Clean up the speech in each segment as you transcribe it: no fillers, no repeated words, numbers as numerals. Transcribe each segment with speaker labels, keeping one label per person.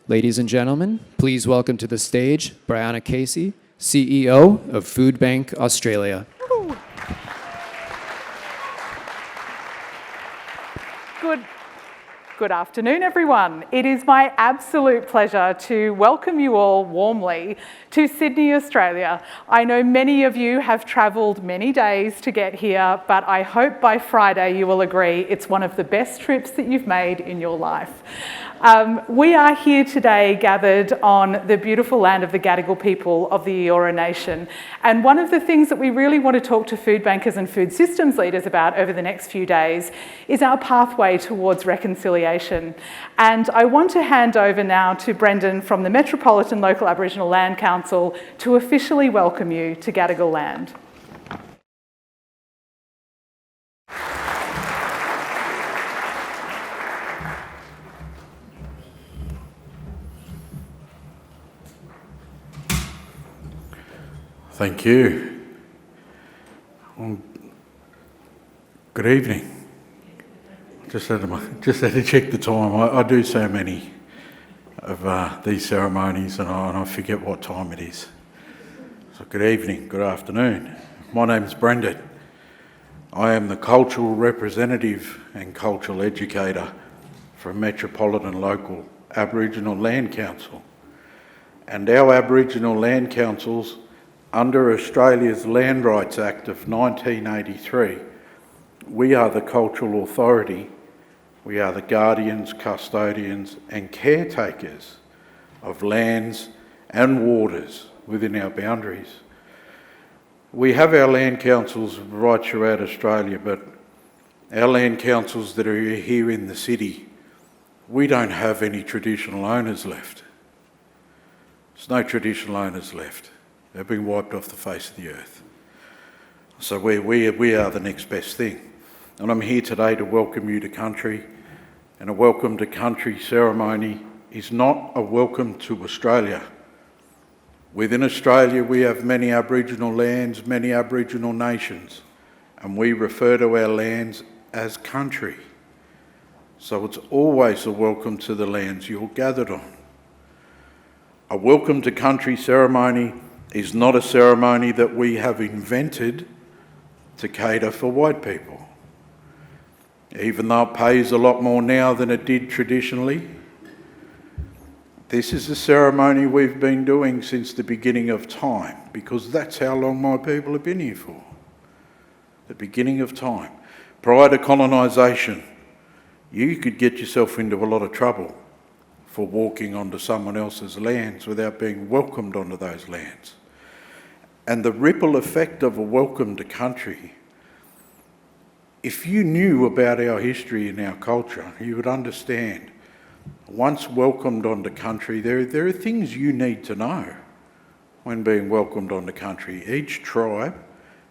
Speaker 1: Ladies and gentlemen, please welcome to the stage Brianna Casey, CEO of Foodbank Australia.
Speaker 2: Good afternoon, everyone. It is my absolute pleasure to welcome you all warmly to Sydney, Australia. I know many of you have travelled many days to get here, but I hope by Friday you will agree it's one of the best trips that you've made in your life. We are here today gathered on the beautiful land of the Gadigal people of the Eora Nation. And one of the things that we really want to talk to food bankers and food systems leaders about over the next few days is our pathway towards reconciliation. And I want to hand over now to Brendan from the Metropolitan Local Aboriginal Land Council to officially welcome you to Gadigal land.
Speaker 3: Thank you. Well, good evening. Just had to check the time. I do so many of these ceremonies and I forget what time it is. So good evening, good afternoon. My name's Brendan. I am the cultural representative and cultural educator for Metropolitan Local Aboriginal Land Council. And our Aboriginal Land Councils, under Australia's Land Rights Act of 1983, we are the cultural authority, we are the guardians, custodians and caretakers of lands and waters within our boundaries. We have our land councils right throughout Australia, but our land councils that are here in the city, we don't have any traditional owners left. There's no traditional owners left. They've been wiped off the face of the earth. So we are the next best thing. And I'm here today to welcome you to country. And a welcome to country ceremony is not a welcome to Australia. Within Australia, we have many Aboriginal lands, many Aboriginal nations, and we refer to our lands as country. So it's always a welcome to the lands you're gathered on. A welcome to country ceremony is not a ceremony that we have invented to cater for white people. Even though it pays a lot more now than it did traditionally, this is a ceremony we've been doing since the beginning of time, because that's how long my people have been here for. The beginning of time. Prior to colonisation, you could get yourself into a lot of trouble for walking onto someone else's lands without being welcomed onto those lands. And the ripple effect of a welcome to country, if you knew about our history and our culture, you would understand, once welcomed onto country, there are things you need to know when being welcomed onto country. Each tribe,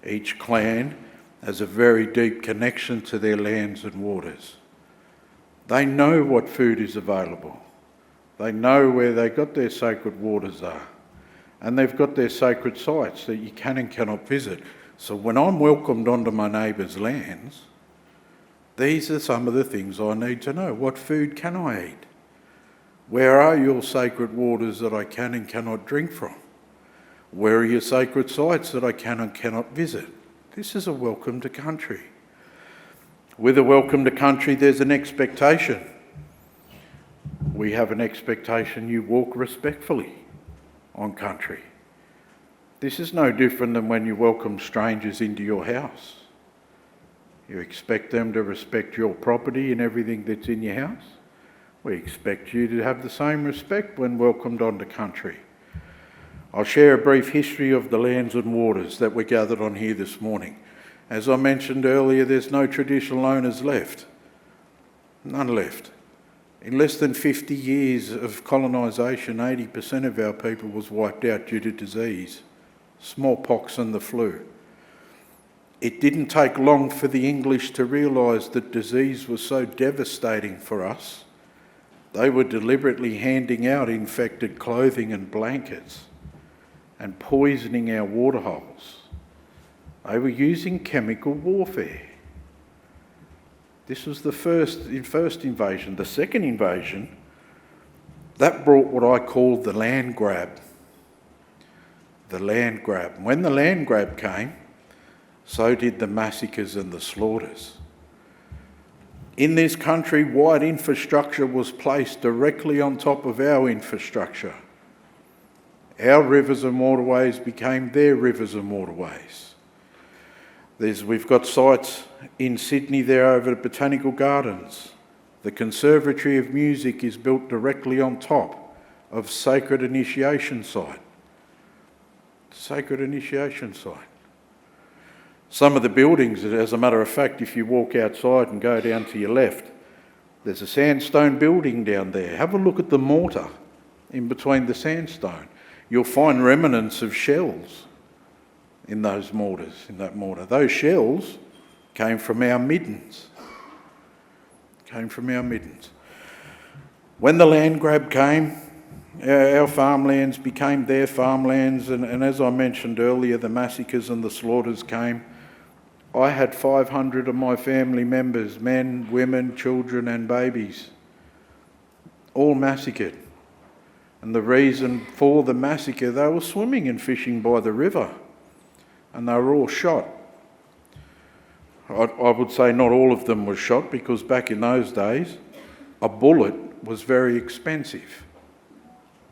Speaker 3: each clan has a very deep connection to their lands and waters. They know what food is available. They know where they got their sacred waters are. And they've got their sacred sites that you can and cannot visit. So when I'm welcomed onto my neighbour's lands, these are some of the things I need to know. What food can I eat? Where are your sacred waters that I can and cannot drink from? Where are your sacred sites that I can and cannot visit? This is a welcome to country. With a welcome to country, there's an expectation. We have an expectation you walk respectfully on country. This is no different than when you welcome strangers into your house. You expect them to respect your property and everything that's in your house. We expect you to have the same respect when welcomed onto country. I'll share a brief history of the lands and waters that we're gathered on here this morning. As I mentioned earlier, there's no traditional owners left. None left. In less than 50 years of colonisation, 80% of our people was wiped out due to disease, smallpox and the flu. It didn't take long for the English to realise that disease was so devastating for us. They were deliberately handing out infected clothing and blankets and poisoning our waterholes. They were using chemical warfare. This was the first invasion. The second invasion That brought what I call the land grab. The land grab. When the land grab came, so did the massacres and the slaughters. In this country, white infrastructure was placed directly on top of our infrastructure. Our rivers and waterways became their rivers and waterways. We've got sites in Sydney there over the Botanical Gardens. The Conservatory of Music is built directly on top of Sacred Initiation Site. Sacred Initiation Site. Some of the buildings, as a matter of fact, if you walk outside and go down to your left, there's a sandstone building down there. Have a look at the mortar in between the sandstone. You'll find remnants of shells in those mortars, in that mortar. Those shells came from our middens. When the land grab came, our farmlands became their farmlands, and as I mentioned earlier, the massacres and the slaughters came. I had 500 of my family members, men, women, children and babies, all massacred. And the reason for the massacre, they were swimming and fishing by the river, and they were all shot. I would say not all of them were shot, because back in those days, a bullet was very expensive.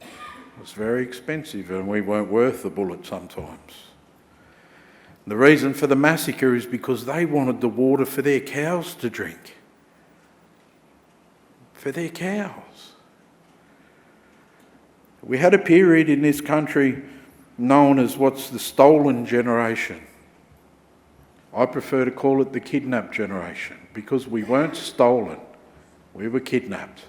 Speaker 3: It was very expensive, and we weren't worth the bullet sometimes. The reason for the massacre is because they wanted the water for their cows to drink. For their cows. We had a period in this country known as what's the stolen generation. I prefer to call it the kidnapped generation, because we weren't stolen, we were kidnapped.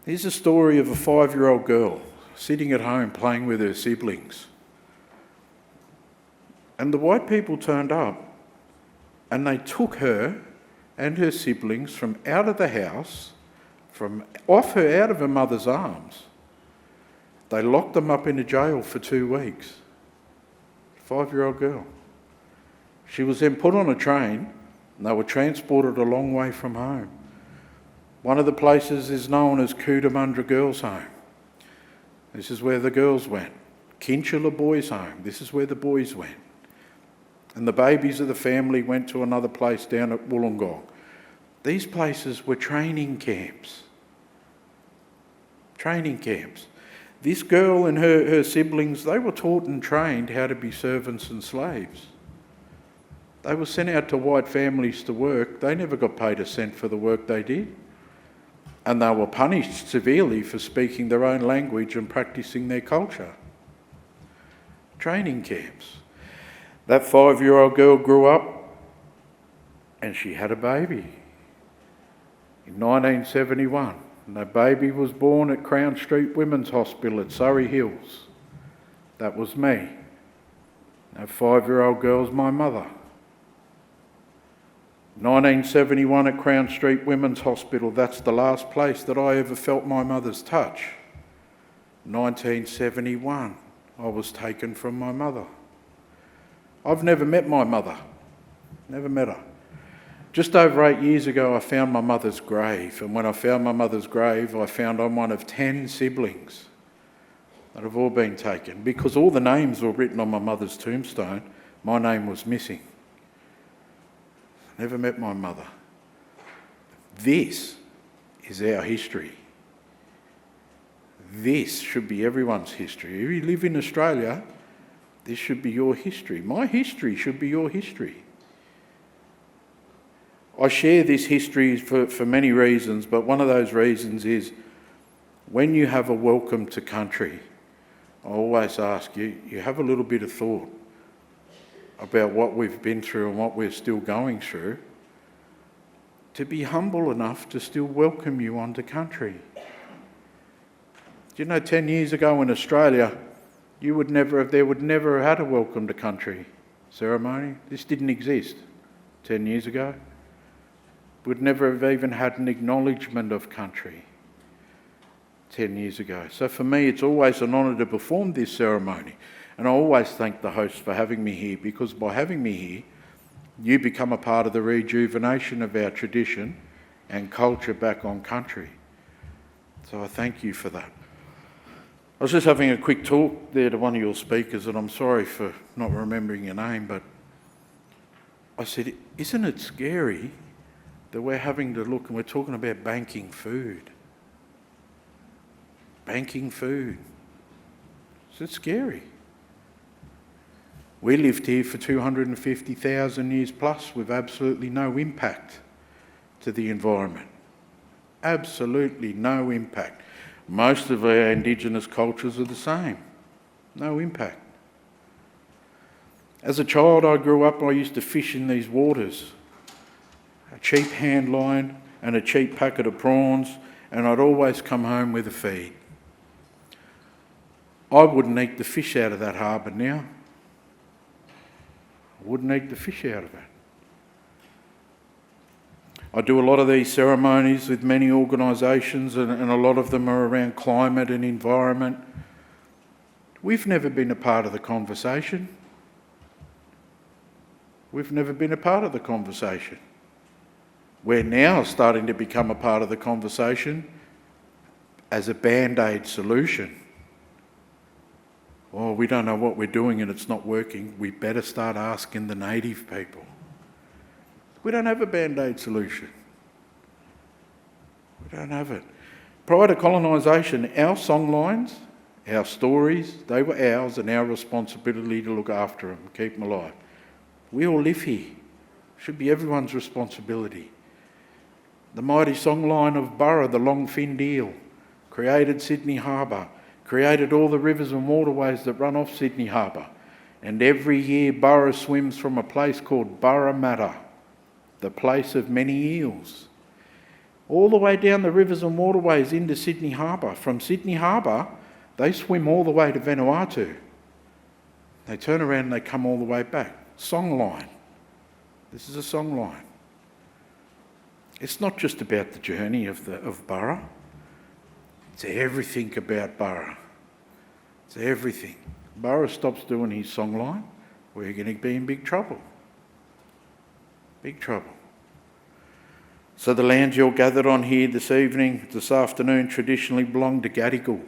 Speaker 3: Here's a story of a 5-year-old girl sitting at home playing with her siblings. And the white people turned up and they took her and her siblings from out of the house, off her out of her mother's arms. They locked them up in a jail for 2 weeks. 5-year-old girl. She was then put on a train and they were transported a long way from home. One of the places is known as Cootamundra Girls' Home. This is where the girls went. Kinchela Boys' Home. This is where the boys went. And the babies of the family went to another place down at Wollongong. These places were training camps. Training camps. This girl and her siblings, they were taught and trained how to be servants and slaves. They were sent out to white families to work. They never got paid a cent for the work they did. And they were punished severely for speaking their own language and practising their culture. Training camps. That 5-year-old girl grew up and she had a baby in 1971. And that baby was born at Crown Street Women's Hospital at Surrey Hills. That was me. That 5-year-old girl's my mother. 1971 at Crown Street Women's Hospital, that's the last place that I ever felt my mother's touch. 1971, I was taken from my mother. I've never met my mother, never met her. Just over 8 years ago, I found my mother's grave, and when I found my mother's grave, I found I'm one of 10 siblings that have all been taken. Because all the names were written on my mother's tombstone, my name was missing. Never met my mother. This is our history. This should be everyone's history. If you live in Australia, this should be your history. My history should be your history. I share this history for many reasons, but one of those reasons is when you have a welcome to country, I always ask you have a little bit of thought about what we've been through and what we're still going through, to be humble enough to still welcome you onto country. Do you know 10 years ago in Australia, there would never have had a welcome to country ceremony. This didn't exist 10 years ago. Would never have even had an acknowledgement of country 10 years ago. So for me, it's always an honour to perform this ceremony. And I always thank the host for having me here, because by having me here, you become a part of the rejuvenation of our tradition and culture back on country. So I thank you for that. I was just having a quick talk there to one of your speakers, and I'm sorry for not remembering your name, but I said, isn't it scary that we're having to look and we're talking about banking food? Banking food. Is it scary? We lived here for 250,000 years plus with absolutely no impact to the environment. Absolutely no impact. Most of our Indigenous cultures are the same. No impact. As a child, I grew up, I used to fish in these waters. A cheap hand line and a cheap packet of prawns, and I'd always come home with a feed. I wouldn't eat the fish out of that harbour now. I wouldn't eat the fish out of it. I do a lot of these ceremonies with many organisations, and a lot of them are around climate and environment. We've never been a part of the conversation. We've never been a part of the conversation. We're now starting to become a part of the conversation as a band-aid solution. Oh, we don't know what we're doing and it's not working. We better start asking the native people. We don't have a band-aid solution. We don't have it. Prior to colonisation, our songlines, our stories, they were ours, and our responsibility to look after them, keep them alive. We all live here. Should be everyone's responsibility. The mighty songline of Burra, the long-finned eel, created Sydney Harbour, created all the rivers and waterways that run off Sydney Harbour. And every year Burra swims from a place called Burramata, the place of many eels, all the way down the rivers and waterways into Sydney Harbour. From Sydney Harbour, they swim all the way to Vanuatu. They turn around and they come all the way back. Songline. This is a songline. It's not just about the journey of Burra. It's everything about Burra. It's everything. Burra stops doing his songline, we're going to be in big trouble. Big trouble. So the lands you're gathered on here this afternoon, traditionally belong to Gadigal.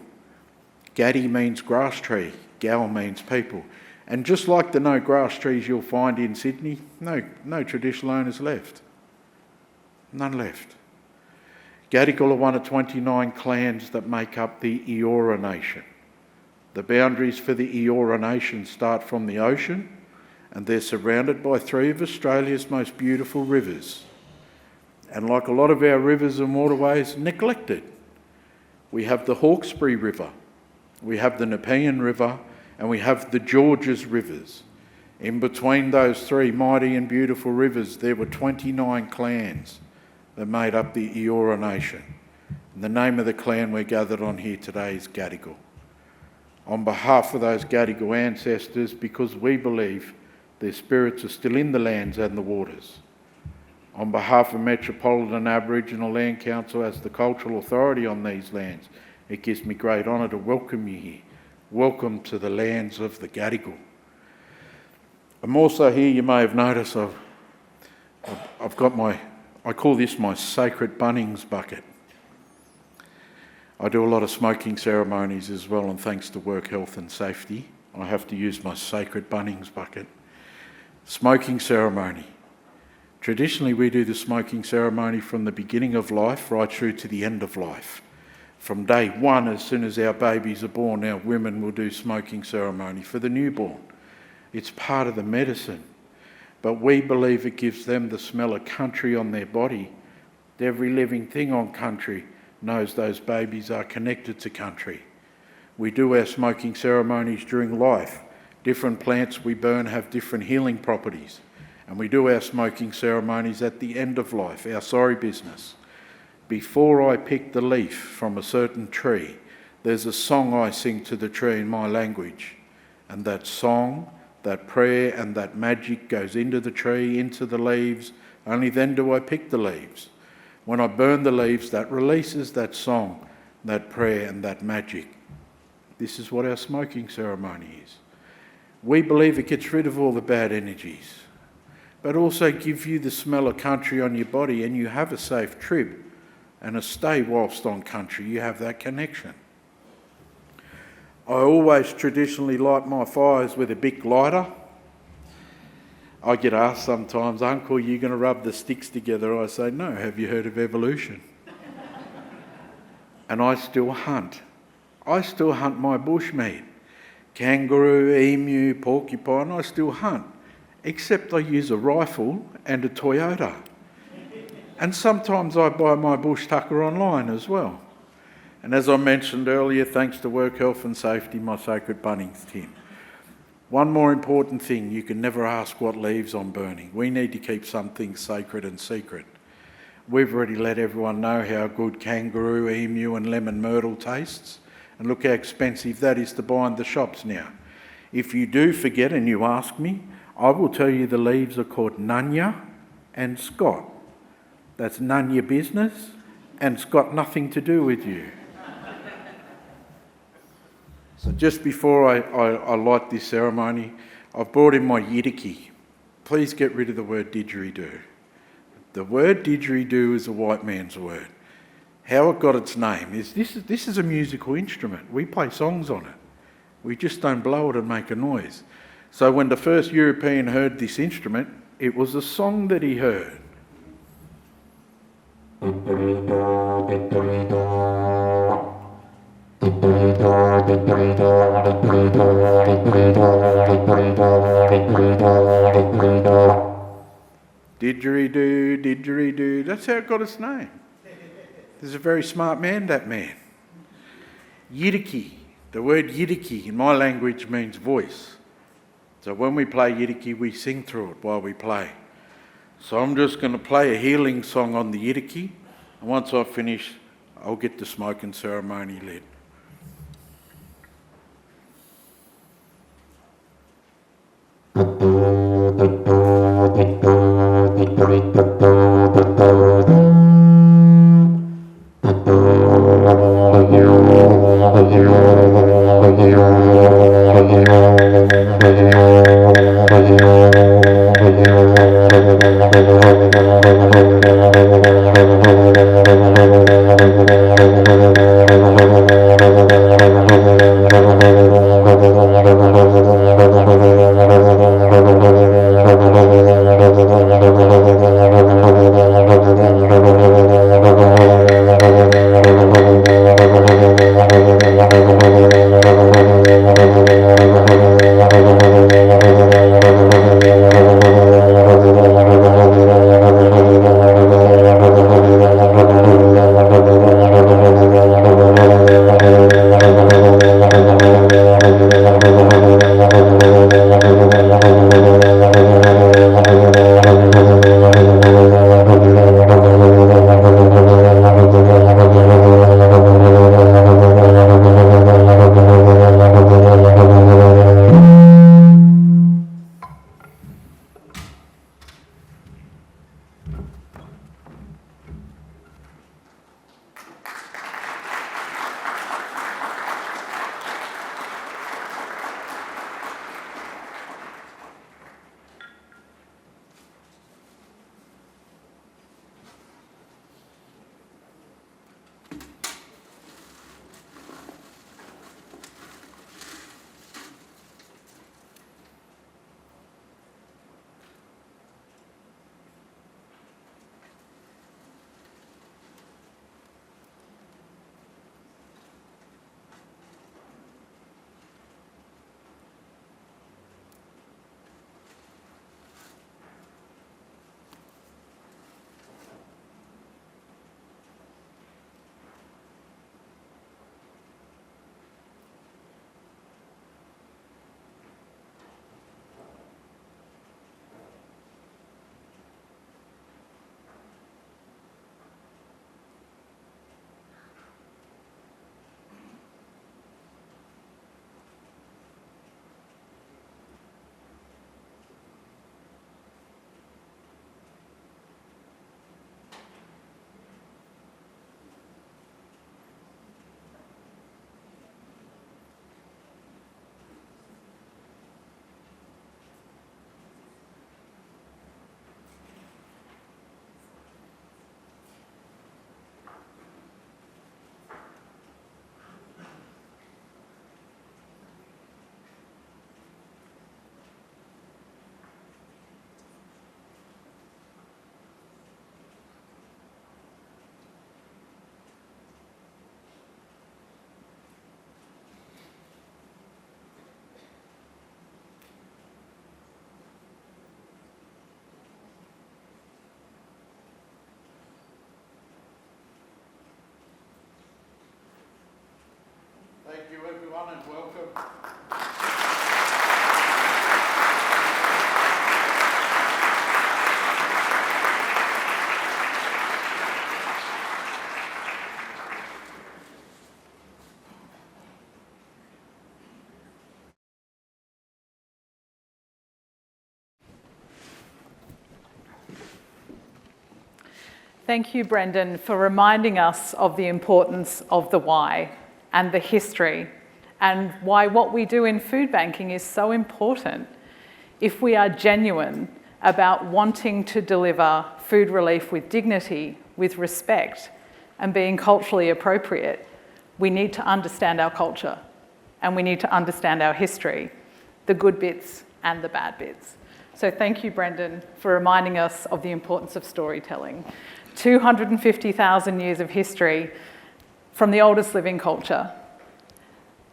Speaker 3: Gadi means grass tree, Gal means people. And just like the no grass trees you'll find in Sydney, no traditional owners left. None left. Gadigal are one of 29 clans that make up the Eora Nation. The boundaries for the Eora Nation start from the ocean, and they're surrounded by three of Australia's most beautiful rivers. And like a lot of our rivers and waterways, neglected. We have the Hawkesbury River, we have the Nepean River, and we have the Georges Rivers. In between those three mighty and beautiful rivers, there were 29 clans that made up the Eora Nation. And the name of the clan we're gathered on here today is Gadigal. On behalf of those Gadigal ancestors, because we believe their spirits are still in the lands and the waters. On behalf of Metropolitan Aboriginal Land Council as the cultural authority on these lands, it gives me great honour to welcome you here. Welcome to the lands of the Gadigal. I'm also here, you may have noticed, I've got I call this my sacred Bunnings bucket. I do a lot of smoking ceremonies as well, and thanks to work health and safety, I have to use my sacred Bunnings bucket. Smoking ceremony. Traditionally, we do the smoking ceremony from the beginning of life right through to the end of life. From day one, as soon as our babies are born, our women will do smoking ceremony for the newborn. It's part of the medicine. But we believe it gives them the smell of country on their body. Every living thing on country knows those babies are connected to country. We do our smoking ceremonies during life. Different plants we burn have different healing properties. And we do our smoking ceremonies at the end of life, our sorry business. Before I pick the leaf from a certain tree, there's a song I sing to the tree in my language. And that song, that prayer and that magic goes into the tree, into the leaves. Only then do I pick the leaves. When I burn the leaves, that releases that song, that prayer and that magic. This is what our smoking ceremony is. We believe it gets rid of all the bad energies, but also give you the smell of country on your body, and you have a safe trip and a stay whilst on country, you have that connection. I always traditionally light my fires with a Bic lighter. I get asked sometimes, "Uncle, are you going to rub the sticks together?" I say, "No, have you heard of evolution?" And I still hunt. I still hunt my bushmeat. Kangaroo, emu, porcupine, I still hunt. Except I use a rifle and a Toyota. And sometimes I buy my bush tucker online as well. And as I mentioned earlier, thanks to Work Health and Safety, my sacred Bunnings tin. One more important thing, you can never ask what leaves I'm burning. We need to keep some things sacred and secret. We've already let everyone know how good kangaroo, emu and lemon myrtle tastes. And look how expensive that is to buy in the shops now. If you do forget and you ask me, I will tell you the leaves are called Nunya and Scott. That's none your business and it's got nothing to do with you. So just before I light this ceremony, I've brought in my yidiki. Please get rid of the word didgeridoo. The word didgeridoo is a white man's word. How it got its name is this is a musical instrument. We play songs on it. We just don't blow it and make a noise. So when the first European heard this instrument, it was a song that he heard. Didgeridoo, didgeridoo. That's how it got its name. He's a very smart man, that man. Yidiki. The word yidiki in my language means voice. So when we play yidiki, we sing through it while we play. So I'm just going to play a healing song on the yidiki. And once I finish, I'll get the smoking ceremony lit. Thank you, everyone, and welcome.
Speaker 2: Thank you, Brendan, for reminding us of the importance of the why and the history and why what we do in food banking is so important. If we are genuine about wanting to deliver food relief with dignity, with respect, and being culturally appropriate, we need to understand our culture and we need to understand our history, the good bits and the bad bits. So thank you, Brendan, for reminding us of the importance of storytelling. 250,000 years of history from the oldest living culture.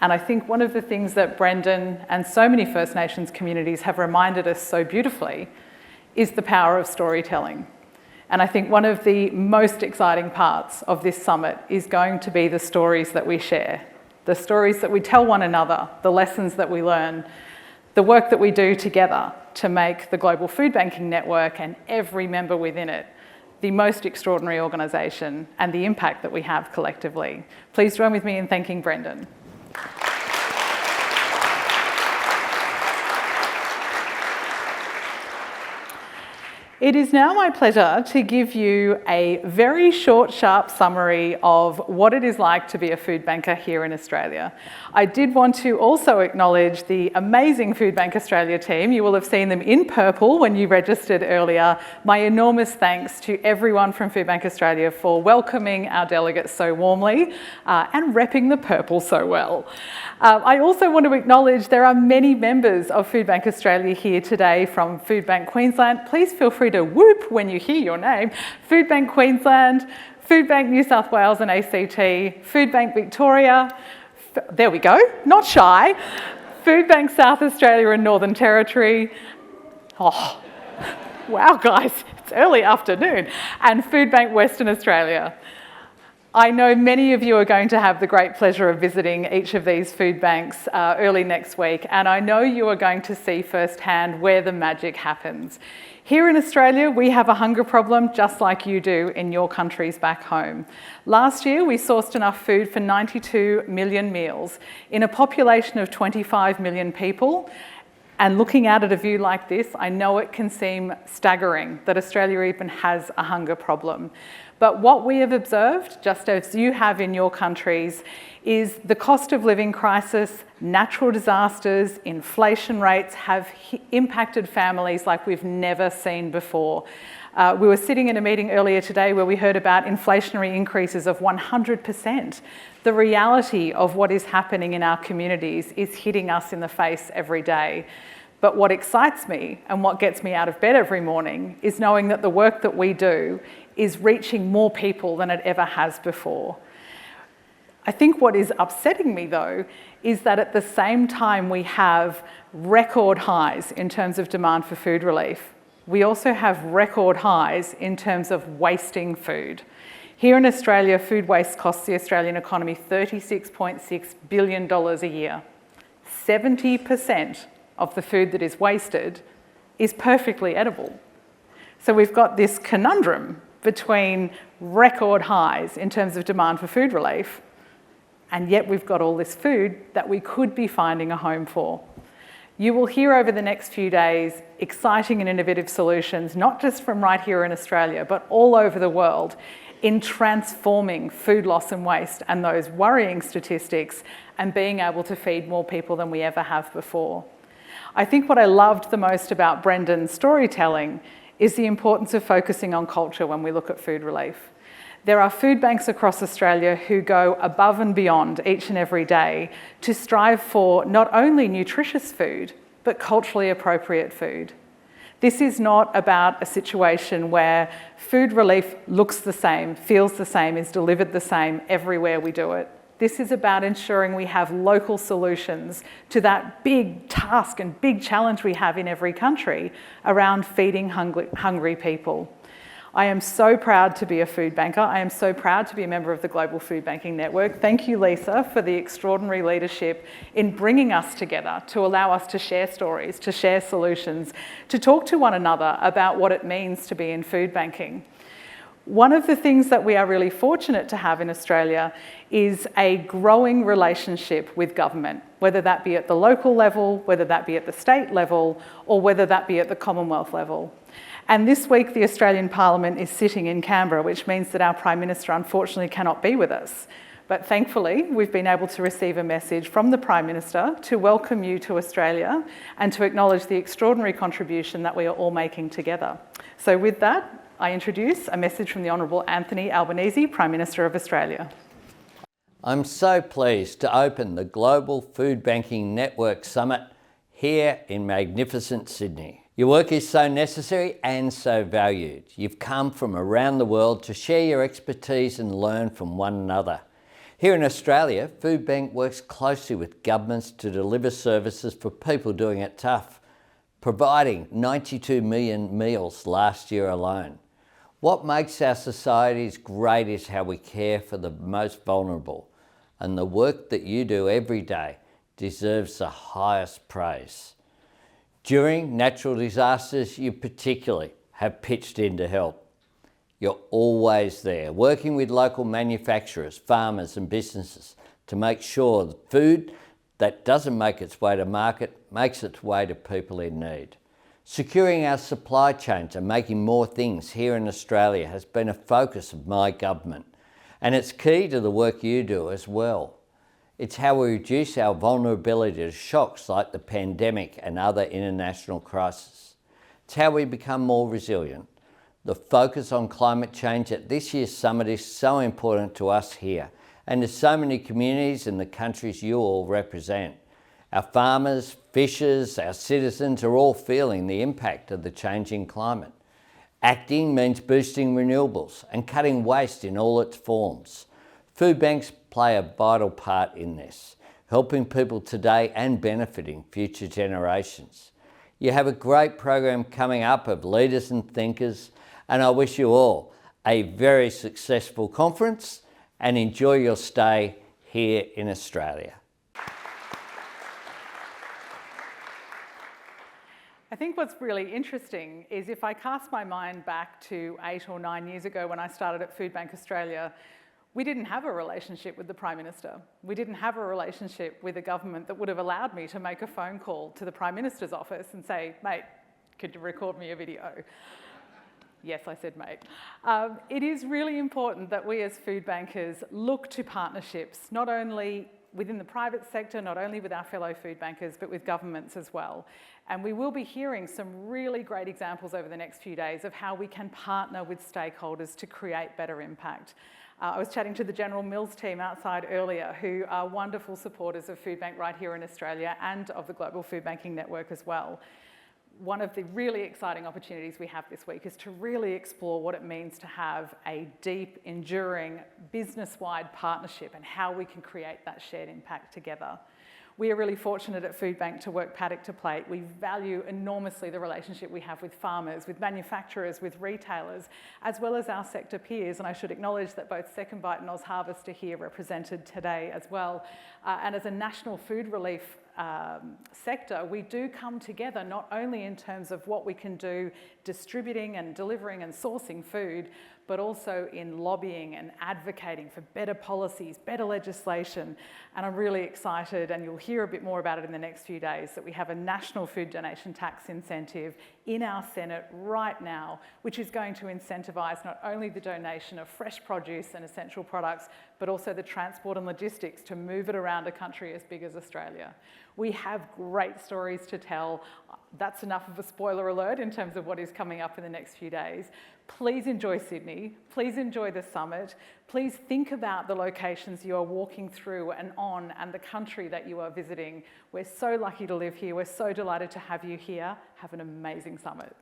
Speaker 2: And I think one of the things that Brendan and so many First Nations communities have reminded us so beautifully is the power of storytelling. And I think one of the most exciting parts of this summit is going to be the stories that we share, the stories that we tell one another, the lessons that we learn, the work that we do together to make the Global FoodBanking Network and every member within it the most extraordinary organisation and the impact that we have collectively. Please join with me in thanking Brendan. It is now my pleasure to give you a very short, sharp summary of what it is like to be a food banker here in Australia. I did want to also acknowledge the amazing Foodbank Australia team. You will have seen them in purple when you registered earlier. My enormous thanks to everyone from Foodbank Australia for welcoming our delegates so warmly and repping the purple so well. I also want to acknowledge there are many members of Foodbank Australia here today from Foodbank Queensland. Please feel free to whoop when you hear your name. Foodbank Queensland, Foodbank New South Wales and ACT, Foodbank Victoria, there we go, not shy, Foodbank South Australia and Northern Territory. Oh, wow guys, it's early afternoon. And Foodbank Western Australia. I know many of you are going to have the great pleasure of visiting each of these food banks early next week, and I know you are going to see firsthand where the magic happens. Here in Australia, we have a hunger problem just like you do in your countries back home. Last year, we sourced enough food for 92 million meals in a population of 25 million people. And looking out at a view like this, I know it can seem staggering that Australia even has a hunger problem. But what we have observed, just as you have in your countries, is the cost of living crisis, natural disasters, inflation rates have impacted families like we've never seen before. We were sitting in a meeting earlier today where we heard about inflationary increases of 100%. The reality of what is happening in our communities is hitting us in the face every day. But what excites me and what gets me out of bed every morning is knowing that the work that we do is reaching more people than it ever has before. I think what is upsetting me though is that at the same time we have record highs in terms of demand for food relief, we also have record highs in terms of wasting food. Here in Australia, food waste costs the Australian economy $36.6 billion a year. 70% of the food that is wasted is perfectly edible. So we've got this conundrum between record highs in terms of demand for food relief, and yet we've got all this food that we could be finding a home for. You will hear over the next few days exciting and innovative solutions, not just from right here in Australia, but all over the world, in transforming food loss and waste and those worrying statistics and being able to feed more people than we ever have before. I think what I loved the most about Brendan's storytelling is the importance of focusing on culture when we look at food relief. There are food banks across Australia who go above and beyond each and every day to strive for not only nutritious food, but culturally appropriate food. This is not about a situation where food relief looks the same, feels the same, is delivered the same everywhere we do it. This is about ensuring we have local solutions to that big task and big challenge we have in every country around feeding hungry people. I am so proud to be a food banker. I am so proud to be a member of the Global FoodBanking Network. Thank you, Lisa, for the extraordinary leadership in bringing us together to allow us to share stories, to share solutions, to talk to one another about what it means to be in food banking. One of the things that we are really fortunate to have in Australia is a growing relationship with government, whether that be at the local level, whether that be at the state level, or whether that be at the Commonwealth level. And this week, the Australian Parliament is sitting in Canberra, which means that our Prime Minister unfortunately cannot be with us. But thankfully, we've been able to receive a message from the Prime Minister to welcome you to Australia and to acknowledge the extraordinary contribution that we are all making together. So with that, I introduce a message from the Honourable Anthony Albanese, Prime Minister of Australia.
Speaker 4: I'm so pleased to open the Global FoodBanking Network Summit here in magnificent Sydney. Your work is so necessary and so valued. You've come from around the world to share your expertise and learn from one another. Here in Australia, Foodbank works closely with governments to deliver services for people doing it tough, providing 92 million meals last year alone. What makes our societies great is how we care for the most vulnerable, and the work that you do every day deserves the highest praise. During natural disasters, you particularly have pitched in to help. You're always there, working with local manufacturers, farmers and businesses to make sure the food that doesn't make its way to market makes its way to people in need. Securing our supply chains and making more things here in Australia has been a focus of my government, and it's key to the work you do as well. It's how we reduce our vulnerability to shocks like the pandemic and other international crises. It's how we become more resilient. The focus on climate change at this year's summit is so important to us here and to so many communities in the countries you all represent. Our farmers, fishers, our citizens are all feeling the impact of the changing climate. Acting means boosting renewables and cutting waste in all its forms. Food banks play a vital part in this, helping people today and benefiting future generations. You have a great program coming up of leaders and thinkers, and I wish you all a very successful conference and enjoy your stay here in Australia.
Speaker 2: I think what's really interesting is if I cast my mind back to 8 or 9 years ago when I started at Foodbank Australia, we didn't have a relationship with the Prime Minister. We didn't have a relationship with a government that would have allowed me to make a phone call to the Prime Minister's office and say, mate, could you record me a video? Yes, I said mate. It is really important that we as food bankers look to partnerships, not only within the private sector, not only with our fellow food bankers, but with governments as well. And we will be hearing some really great examples over the next few days of how we can partner with stakeholders to create better impact. I was chatting to the General Mills team outside earlier, who are wonderful supporters of Foodbank right here in Australia and of the Global FoodBanking Network as well. One of the really exciting opportunities we have this week is to really explore what it means to have a deep, enduring, business-wide partnership and how we can create that shared impact together. We are really fortunate at Foodbank to work paddock to plate. We value enormously the relationship we have with farmers, with manufacturers, with retailers, as well as our sector peers. And I should acknowledge that both Second Bite and Oz Harvest are here represented today as well. And as a national food relief sector, we do come together not only in terms of what we can do distributing and delivering and sourcing food, but also in lobbying and advocating for better policies, better legislation. And I'm really excited, and you'll hear a bit more about it in the next few days, that we have a national food donation tax incentive in our Senate right now, which is going to incentivise not only the donation of fresh produce and essential products, but also the transport and logistics to move it around a country as big as Australia. We have great stories to tell. That's enough of a spoiler alert in terms of what is coming up in the next few days. Please enjoy Sydney. Please enjoy the summit. Please think about the locations you are walking through and on and the country that you are visiting. We're so lucky to live here. We're so delighted to have you here. Have an amazing summit.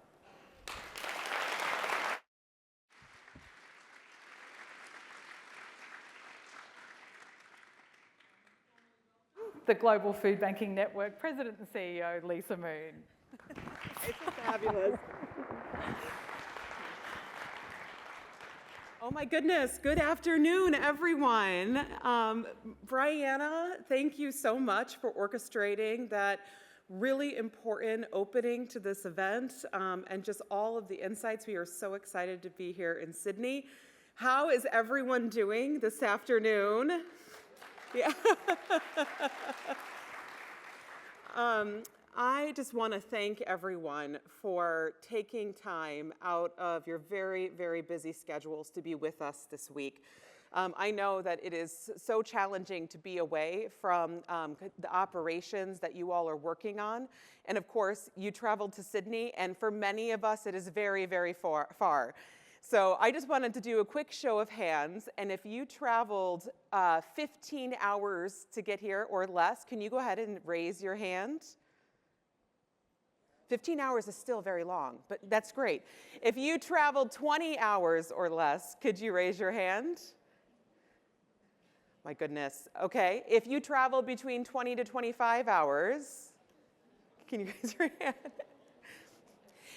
Speaker 2: The Global FoodBanking Network President and CEO, Lisa Moon.
Speaker 5: It's fabulous. Oh my goodness, good afternoon, everyone. Brianna, thank you so much for orchestrating that really important opening to this event and just all of the insights. We are so excited to be here in Sydney. How is everyone doing this afternoon? Yeah. I just want to thank everyone for taking time out of your very, very busy schedules to be with us this week. I know that it is so challenging to be away from the operations that you all are working on. And of course, you traveled to Sydney, and for many of us, it is very, very far. So I just wanted to do a quick show of hands, and if you traveled 15 hours to get here or less, can you go ahead and raise your hand? 15 hours is still very long, but that's great. If you traveled 20 hours or less, could you raise your hand? My goodness. Okay. If you traveled between 20 to 25 hours, can you raise your hand?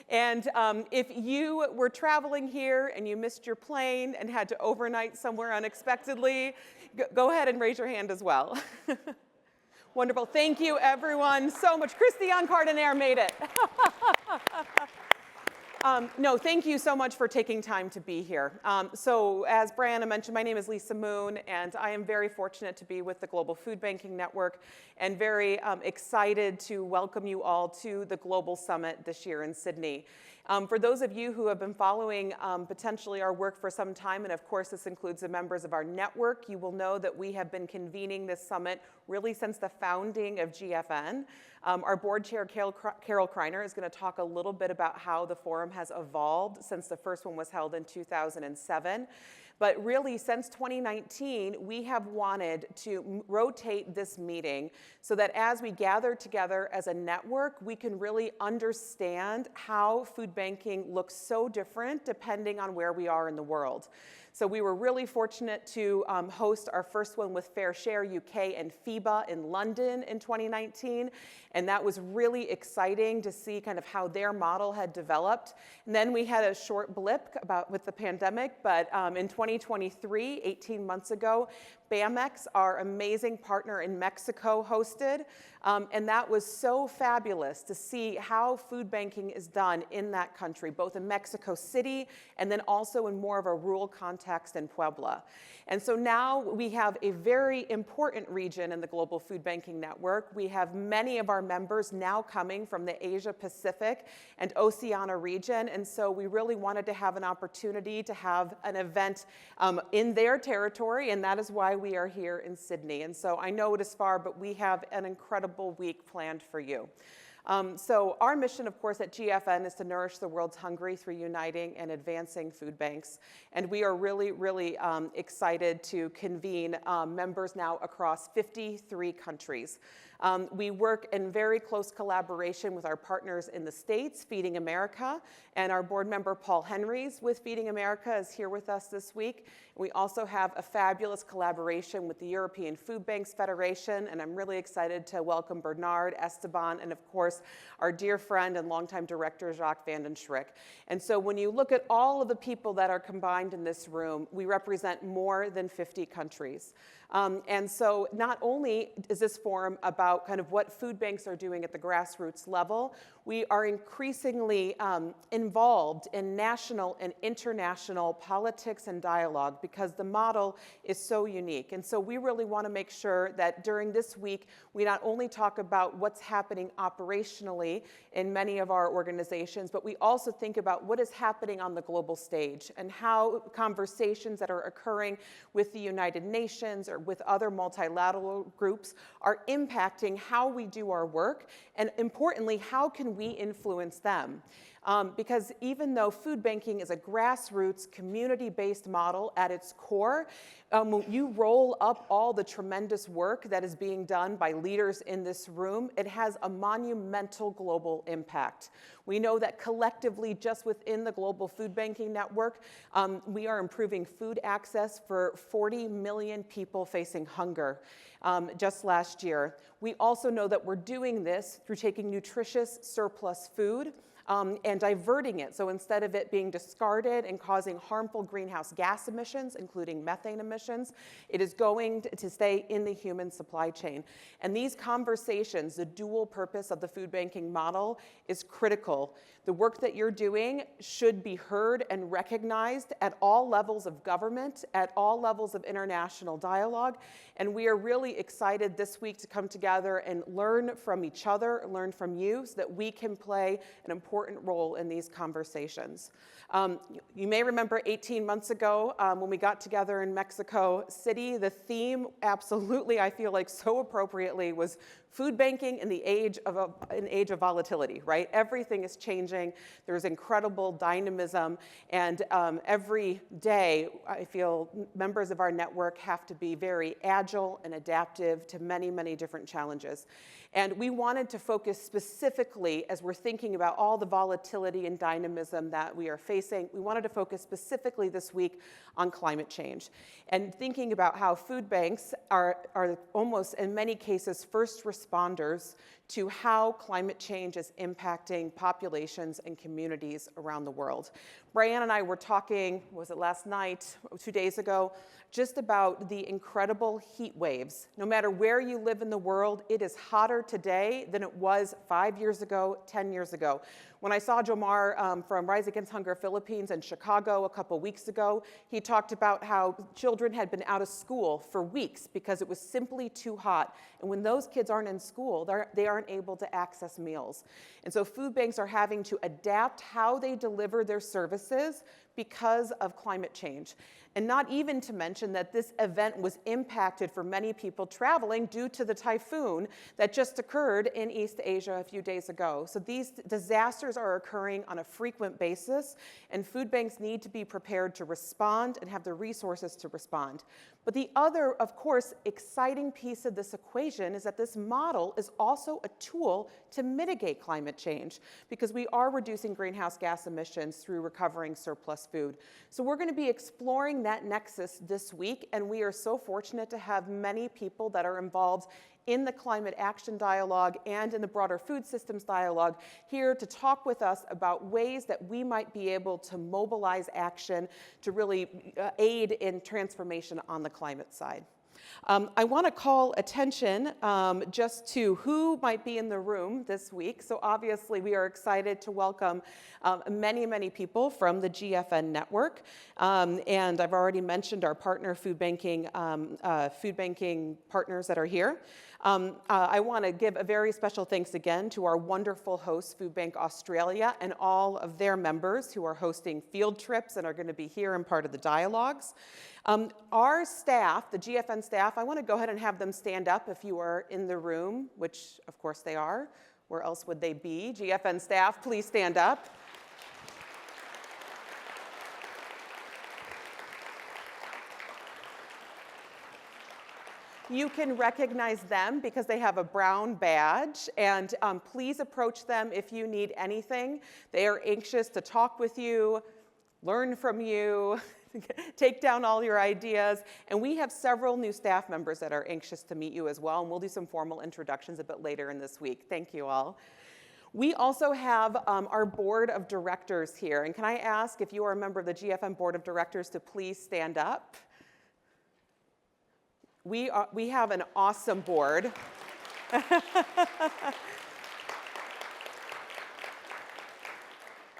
Speaker 5: And if you were traveling here and you missed your plane and had to overnight somewhere unexpectedly, go ahead and raise your hand as well. Wonderful. Thank you, everyone, so much. Christian Cardinaire made it. No, thank you so much for taking time to be here. So as Brianna mentioned, my name is Lisa Moon, and I am very fortunate to be with the Global FoodBanking Network and very excited to welcome you all to the Global Summit this year in Sydney. For those of you who have been following potentially our work for some time, and of course this includes the members of our network, you will know that we have been convening this summit really since the founding of GFN. Our board chair, Carol Kreiner, is going to talk a little bit about how the forum has evolved since the first one was held in 2007. But really, since 2019, we have wanted to rotate this meeting so that as we gather together as a network, we can really understand how food banking looks so different depending on where we are in the world. So we were really fortunate to host our first one with Fair Share UK and FIBA in London in 2019. And that was really exciting to see kind of how their model had developed. And then we had a short blip with the pandemic, but in 2023, 18 months ago, BAMEX, our amazing partner in Mexico, hosted. And that was so fabulous to see how food banking is done in that country, both in Mexico City and then also in more of a rural context in Puebla. And so now we have a very important region in the Global Food Banking Network. We have many of our members now coming from the Asia Pacific and Oceania region. And so we really wanted to have an opportunity to have an event in their territory, and that is why we are here in Sydney. And so I know it is far, but we have an incredible week planned for you. So our mission, of course, at GFN is to nourish the world's hungry through uniting and advancing food banks. And we are really, really excited to convene members now across 53 countries. We work in very close collaboration with our partners in the States, Feeding America, and our board member, Paul Henrys, with Feeding America, is here with us this week. We also have a fabulous collaboration with the European Food Banks Federation, and I'm really excited to welcome Bernard, Esteban, and of course, our dear friend and longtime director, Jacques van den Schrik. And so when you look at all of the people that are combined in this room, we represent more than 50 countries. And so not only is this forum about kind of what food banks are doing at the grassroots level, we are increasingly involved in national and international politics and dialogue because the model is so unique. And so we really want to make sure that during this week, we not only talk about what's happening operationally in many of our organizations, but we also think about what is happening on the global stage and how conversations that are occurring with the United Nations or with other multilateral groups are impacting how we do our work, and importantly, how can we influence them? Because even though food banking is a grassroots, community-based model at its core, you roll up all the tremendous work that is being done by leaders in this room, it has a monumental global impact. We know that collectively, just within the Global Food Banking Network, we are improving food access for 40 million people facing hunger just last year. We also know that we're doing this through taking nutritious surplus food and diverting it. So instead of it being discarded and causing harmful greenhouse gas emissions, including methane emissions, it is going to stay in the human supply chain. And these conversations, the dual purpose of the food banking model, is critical. The work that you're doing should be heard and recognized at all levels of government, at all levels of international dialogue. And we are really excited this week to come together and learn from each other, learn from you, so that we can play an important role in these conversations. You may remember 18 months ago when we got together in Mexico City, the theme, absolutely, I feel like so appropriately, was food banking in the age of an age of volatility, right? Everything is changing. There's incredible dynamism, and every day I feel members of our network have to be very agile and adaptive to many, many different challenges. And we wanted to focus specifically, as we're thinking about all the volatility and dynamism that we are facing, we wanted to focus specifically this week on climate change and thinking about how food banks are almost, in many cases, first responders to how climate change is impacting populations and communities around the world. Brianna and I were talking, was it last night, 2 days ago, just about the incredible heat waves. No matter where you live in the world, it is hotter today than it was 5 years ago, 10 years ago. When I saw Jomar from Rise Against Hunger Philippines in Chicago a couple weeks ago, he talked about how children had been out of school for weeks because it was simply too hot. And when those kids aren't in school, they aren't able to access meals. And so food banks are having to adapt how they deliver their services because of climate change. And not even to mention that this event was impacted for many people traveling due to the typhoon that just occurred in East Asia a few days ago. So these disasters are occurring on a frequent basis, and food banks need to be prepared to respond and have the resources to respond. But the other, of course, exciting piece of this equation is that this model is also a tool to mitigate climate change, because we are reducing greenhouse gas emissions through recovering surplus food. So we're going to be exploring that nexus this week, and we are so fortunate to have many people that are involved in the climate action dialogue and in the broader food systems dialogue here to talk with us about ways that we might be able to mobilize action to really aid in transformation on the climate side. I want to call attention just to who might be in the room this week. So obviously we are excited to welcome many, many people from the GFN network. And I've already mentioned our partner food banking partners that are here. I want to give a very special thanks again to our wonderful hosts, Foodbank Australia, and all of their members who are hosting field trips and are going to be here and part of the dialogues. Our staff, the GFN staff, I want to go ahead and have them stand up if you are in the room, which of course they are. Where else would they be? GFN staff, please stand up. You can recognize them because they have a brown badge, and please approach them if you need anything. They are anxious to talk with you, learn from you, take down all your ideas. And we have several new staff members that are anxious to meet you as well, and we'll do some formal introductions a bit later in this week. Thank you all. We also have our board of directors here, and can I ask if you are a member of the GFN board of directors to please stand up? We have an awesome board.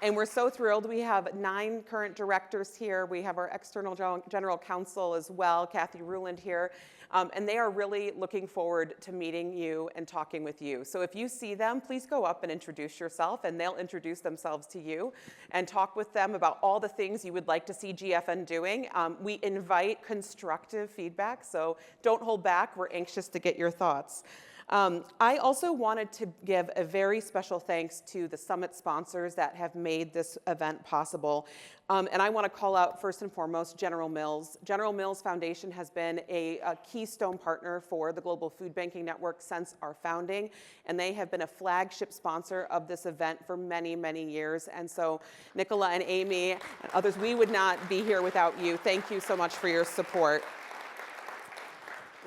Speaker 5: And we're so thrilled. We have 9 current directors here. We have our external general counsel as well, Kathy Ruland here. And they are really looking forward to meeting you and talking with you. So if you see them, please go up and introduce yourself, and they'll introduce themselves to you and talk with them about all the things you would like to see GFN doing. We invite constructive feedback, so don't hold back. We're anxious to get your thoughts. I also wanted to give a very special thanks to the summit sponsors that have made this event possible. And I want to call out first and foremost General Mills. General Mills Foundation has been a keystone partner for the Global FoodBanking Network since our founding, and they have been a flagship sponsor of this event for many, many years. And so Nicola and Amy and others, we would not be here without you. Thank you so much for your support.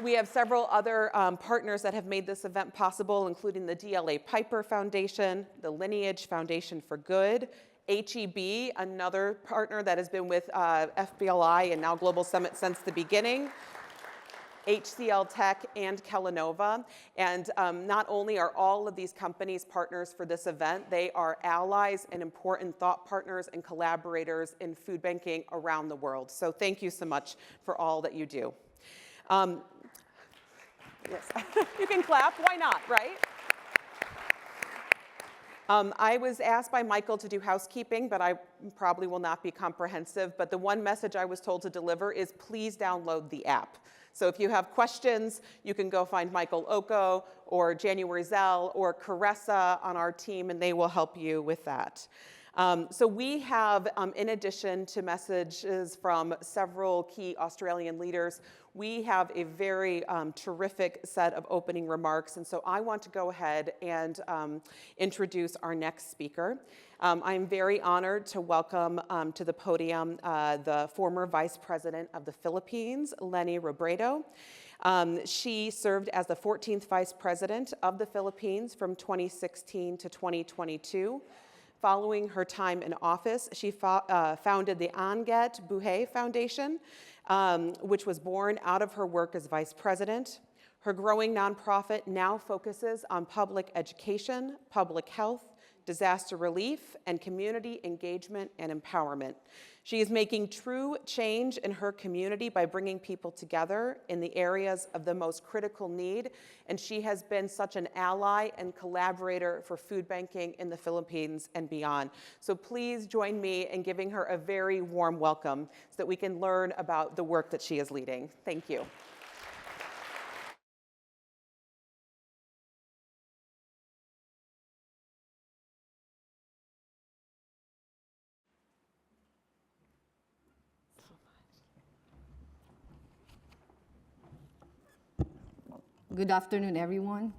Speaker 5: We have several other partners that have made this event possible, including the DLA Piper Foundation, the Lineage Foundation for Good, HEB, another partner that has been with FBLI and now Global Summit since the beginning, HCL Tech, and Kellanova. And not only are all of these companies partners for this event, they are allies and important thought partners and collaborators in food banking around the world. So thank you so much for all that you do. Yes, you can clap, why not, right? I was asked by Michael to do housekeeping, but I probably will not be comprehensive. But the one message I was told to deliver is please download the app. So if you have questions, you can go find Michael Oko or January Zell or Caressa on our team, and they will help you with that. So we have, in addition to messages from several key Australian leaders, we have a very terrific set of opening remarks. And so I want to go ahead and introduce our next speaker. I'm very honored to welcome to the podium the former Vice President of the Philippines, Leni Robredo. She served as the 14th Vice President of the Philippines from 2016 to 2022. Following her time in office, she founded the Angat Buhay Foundation, which was born out of her work as vice president. Her growing nonprofit now focuses on public education, public health, disaster relief, and community engagement and empowerment. She is making true change in her community by bringing people together in the areas of the most critical need, and she has been such an ally and collaborator for food banking in the Philippines and beyond. So please join me in giving her a very warm welcome so that we can learn about the work that she is leading. Thank you.
Speaker 6: Good afternoon, everyone.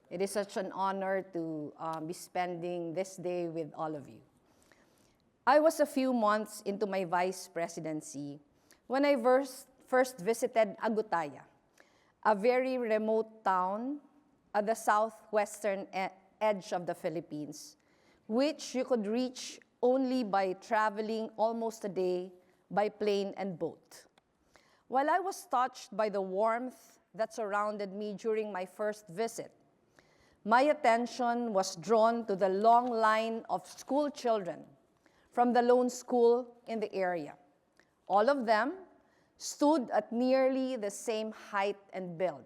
Speaker 6: It is such an honor to be spending this day with all of you. I was a few months into my vice presidency when I first visited Agutaya, a very remote town at the southwestern edge of the Philippines, which you could reach only by traveling almost a day by plane and boat. While I was touched by the warmth that surrounded me during my first visit, my attention was drawn to the long line of school children from the lone school in the area. All of them stood at nearly the same height and build.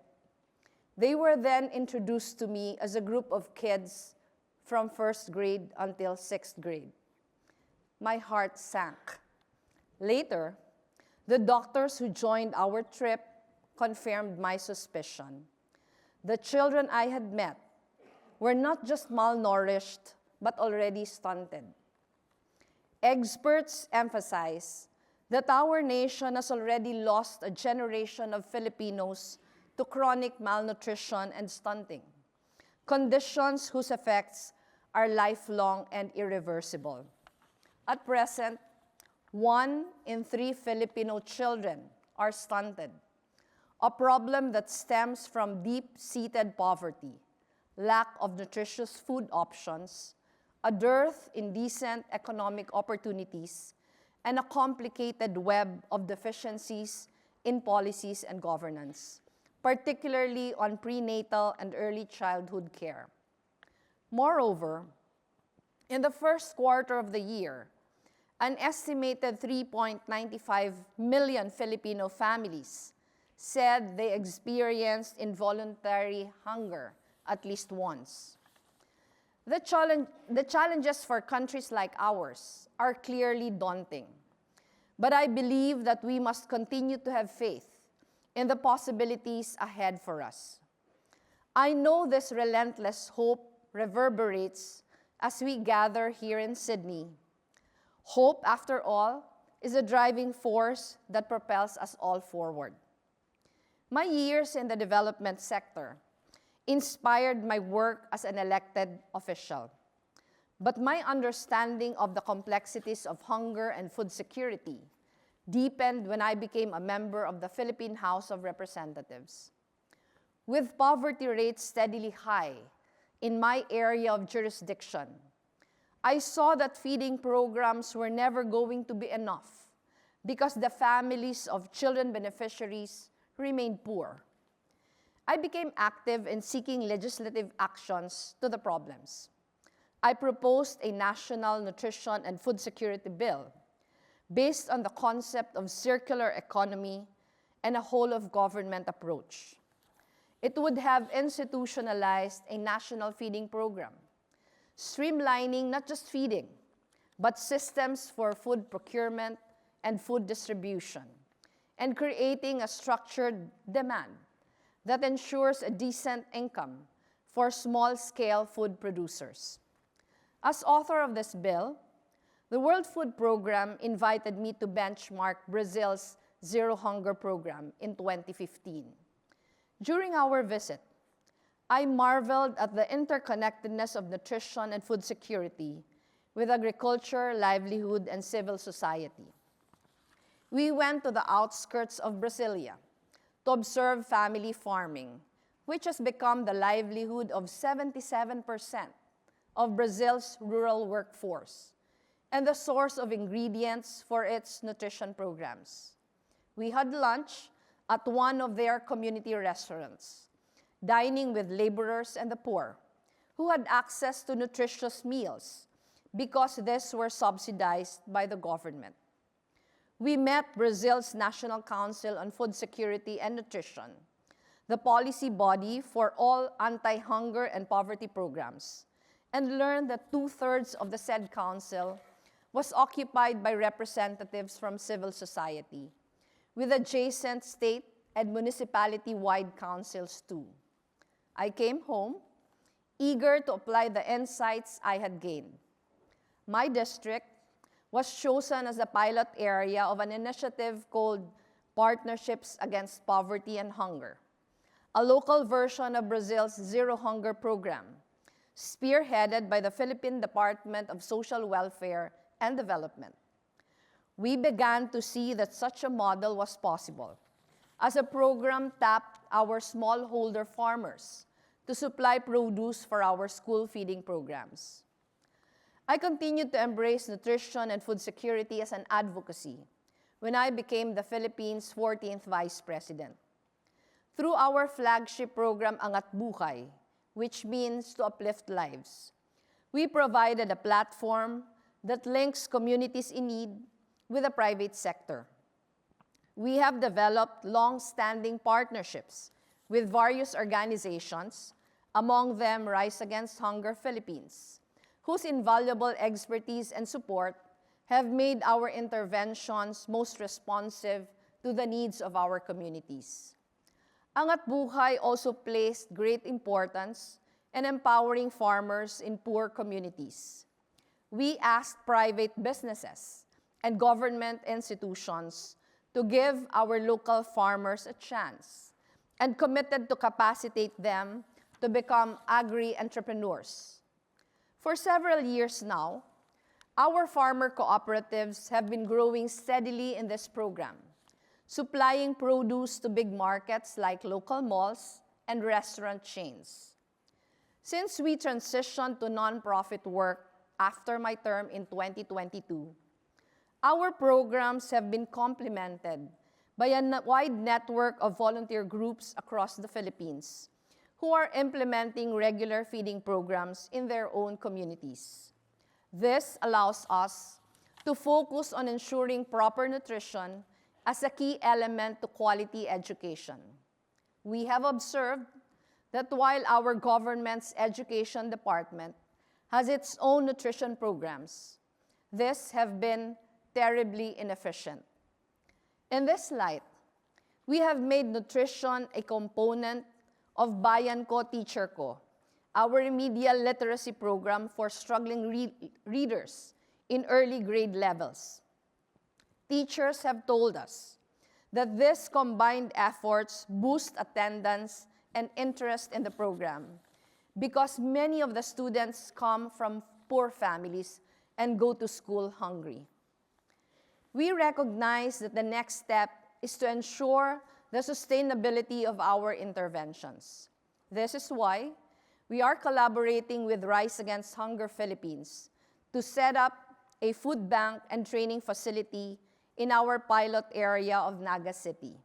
Speaker 6: They were then introduced to me as a group of kids from first grade until sixth grade. My heart sank. Later, the doctors who joined our trip confirmed my suspicion. The children I had met were not just malnourished, but already stunted. Experts emphasize that our nation has already lost a generation of Filipinos to chronic malnutrition and stunting, conditions whose effects are lifelong and irreversible. At present, 1 in 3 Filipino children are stunted, a problem that stems from deep-seated poverty, lack of nutritious food options, a dearth in decent economic opportunities, and a complicated web of deficiencies in policies and governance, particularly on prenatal and early childhood care. Moreover, in the first quarter of the year, an estimated 3.95 million Filipino families said they experienced involuntary hunger at least once. The challenges for countries like ours are clearly daunting, but I believe that we must continue to have faith in the possibilities ahead for us. I know this relentless hope reverberates as we gather here in Sydney. Hope, after all, is a driving force that propels us all forward. My years in the development sector inspired my work as an elected official. But my understanding of the complexities of hunger and food security deepened when I became a member of the Philippine House of Representatives. With poverty rates steadily high in my area of jurisdiction, I saw that feeding programs were never going to be enough because the families of children beneficiaries remained poor. I became active in seeking legislative actions to the problems. I proposed a national nutrition and food security bill based on the concept of circular economy and a whole-of-government approach. It would have institutionalized a national feeding program, streamlining not just feeding, but systems for food procurement and food distribution, and creating a structured demand that ensures a decent income for small-scale food producers. As author of this bill, the World Food Programme invited me to benchmark Brazil's Zero Hunger program in 2015. During our visit, I marveled at the interconnectedness of nutrition and food security with agriculture, livelihood, and civil society. We went to the outskirts of Brasilia to observe family farming, which has become the livelihood of 77% of Brazil's rural workforce and the source of ingredients for its nutrition programs. We had lunch at one of their community restaurants, dining with laborers and the poor, who had access to nutritious meals because these were subsidized by the government. We met Brazil's National Council on Food Security and Nutrition, the policy body for all anti-hunger and poverty programs, and learned that 2/3 of the said council was occupied by representatives from civil society, with adjacent state and municipality-wide councils too. I came home, eager to apply the insights I had gained. My district was chosen as the pilot area of an initiative called Partnerships Against Poverty and Hunger, a local version of Brazil's Zero Hunger program, spearheaded by the Philippine Department of Social Welfare and Development. We began to see that such a model was possible, as a program tapped our smallholder farmers to supply produce for our school feeding programs. I continued to embrace nutrition and food security as an advocacy when I became the Philippines' 14th Vice President. Through our flagship program, Angat Buhay, which means to uplift lives, we provided a platform that links communities in need with the private sector. We have developed long-standing partnerships with various organizations, among them Rise Against Hunger Philippines, whose invaluable expertise and support have made our interventions most responsive to the needs of our communities. Angat Buhay also placed great importance in empowering farmers in poor communities. We asked private businesses and government institutions to give our local farmers a chance and committed to capacitate them to become agri-entrepreneurs. For several years now, our farmer cooperatives have been growing steadily in this program, supplying produce to big markets like local malls and restaurant chains. Since we transitioned to nonprofit work after my term in 2022, our programs have been complemented by a wide network of volunteer groups across the Philippines who are implementing regular feeding programs in their own communities. This allows us to focus on ensuring proper nutrition as a key element to quality education. We have observed that while our government's education department has its own nutrition programs, these have been terribly inefficient. In this light, we have made nutrition a component of Bayan Ko Teacher Ko, our remedial literacy program for struggling readers in early grade levels. Teachers have told us that these combined efforts boost attendance and interest in the program because many of the students come from poor families and go to school hungry. we recognize that the next step is to ensure the sustainability of our interventions. This is why we are collaborating with Rise Against Hunger Philippines to set up a food bank and training facility in our pilot area of Naga City.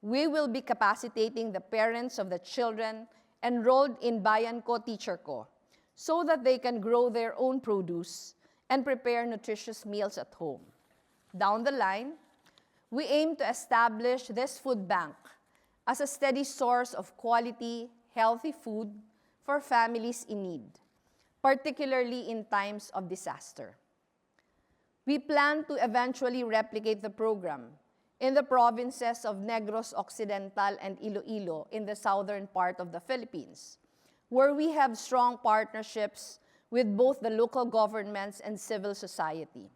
Speaker 6: We will be capacitating the parents of the children enrolled in Bayan Ko Teacher Ko so that they can grow their own produce and prepare nutritious meals at home. Down the line, we aim to establish this food bank as a steady source of quality, healthy food for families in need, particularly in times of disaster. We plan to eventually replicate the program in the provinces of Negros Occidental and Iloilo in the southern part of the Philippines, where we have strong partnerships with both the local governments and civil society.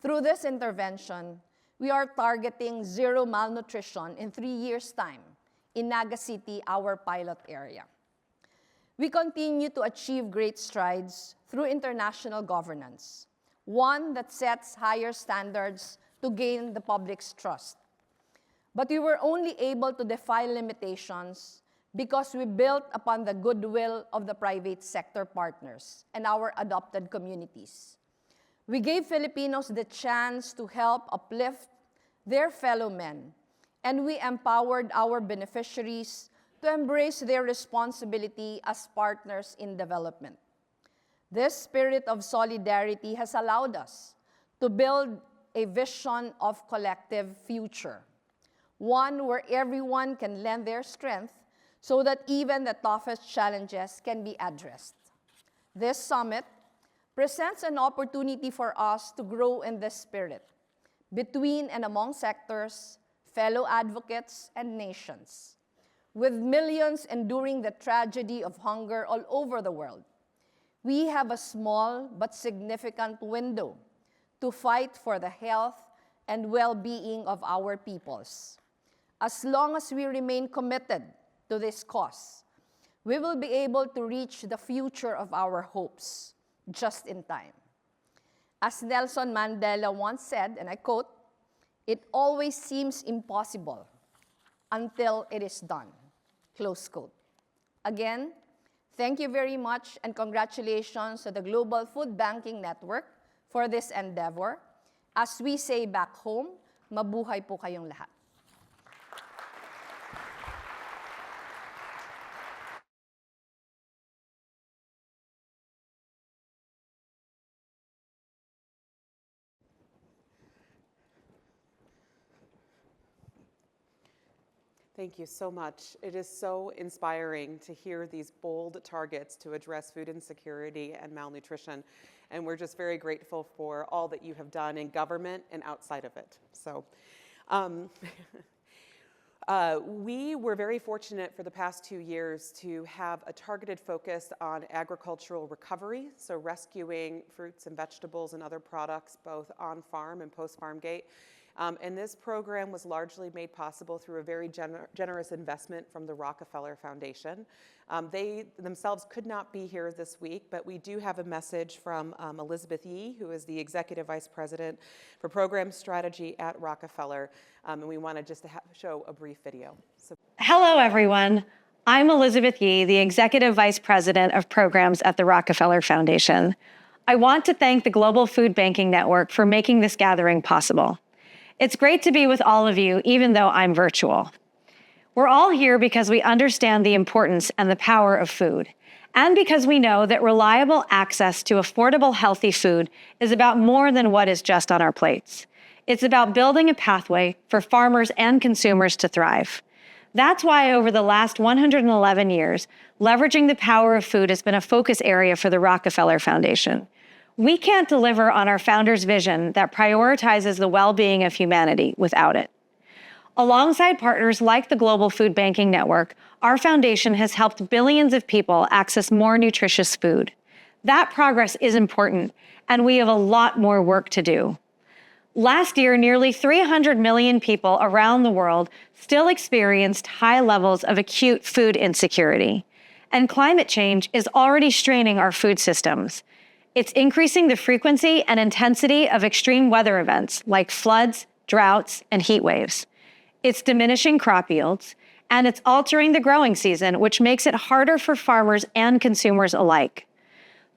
Speaker 6: Through this intervention, we are targeting zero malnutrition in 3 years' time in Naga City, our pilot area. We continue to achieve great strides through international governance, one that sets higher standards to gain the public's trust. But we were only able to defy limitations because we built upon the goodwill of the private sector partners and our adopted communities. We gave Filipinos the chance to help uplift their fellow men, and we empowered our beneficiaries to embrace their responsibility as partners in development. This spirit of solidarity has allowed us to build a vision of collective future, one where everyone can lend their strength so that even the toughest challenges can be addressed. This summit presents an opportunity for us to grow in this spirit between and among sectors, fellow advocates, and nations. With millions enduring the tragedy of hunger all over the world, we have a small but significant window to fight for the health and well-being of our peoples. As long as we remain committed to this cause, we will be able to reach the future of our hopes just in time. As Nelson Mandela once said, and I quote, "It always seems impossible until it is done," close quote. Again, thank you very much and congratulations to the Global FoodBanking Network for this endeavor. As we say back home, mabuhay po kayong lahat.
Speaker 5: Thank you so much. It is so inspiring to hear these bold targets to address food insecurity and malnutrition. And we're just very grateful for all that you have done in government and outside of it. So we were very fortunate for the past 2 years to have a targeted focus on agricultural recovery, so rescuing fruits and vegetables and other products both on farm and post-farm gate. And this program was largely made possible through a very generous investment from the Rockefeller Foundation. They themselves could not be here this week, but we do have a message from Elizabeth Yee, who is the Executive Vice President for Program Strategy at Rockefeller. And we wanted just to show a brief video. So.
Speaker 7: Hello, everyone. I'm Elizabeth Yee, the Executive Vice President of Programs at the Rockefeller Foundation. I want to thank the Global FoodBanking Network for making this gathering possible. It's great to be with all of you, even though I'm virtual. We're all here because we understand the importance and the power of food, and because we know that reliable access to affordable, healthy food is about more than what is just on our plates. It's about building a pathway for farmers and consumers to thrive. That's why over the last 111 years, leveraging the power of food has been a focus area for the Rockefeller Foundation. We can't deliver on our founder's vision that prioritizes the well-being of humanity without it. Alongside partners like the Global FoodBanking Network, our foundation has helped billions of people access more nutritious food. That progress is important, and we have a lot more work to do. Last year, nearly 300 million people around the world still experienced high levels of acute food insecurity, and climate change is already straining our food systems. It's increasing the frequency and intensity of extreme weather events like floods, droughts, and heat waves. It's diminishing crop yields, and it's altering the growing season, which makes it harder for farmers and consumers alike.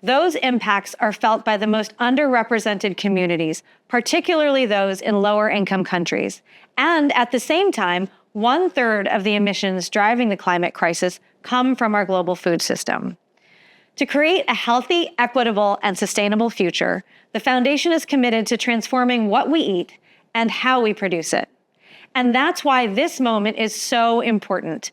Speaker 7: Those impacts are felt by the most underrepresented communities, particularly those in lower-income countries. And at the same time, 1/3 of the emissions driving the climate crisis come from our global food system. To create a healthy, equitable, and sustainable future, the Foundation is committed to transforming what we eat and how we produce it. And that's why this moment is so important.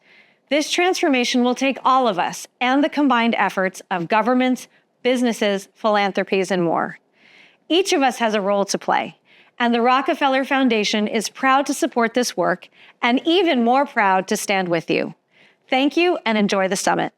Speaker 7: This transformation will take all of us and the combined efforts of governments, businesses, philanthropies, and more. Each of us has a role to play, and the Rockefeller Foundation is proud to support this work and even more proud to stand with you. Thank you and enjoy the summit.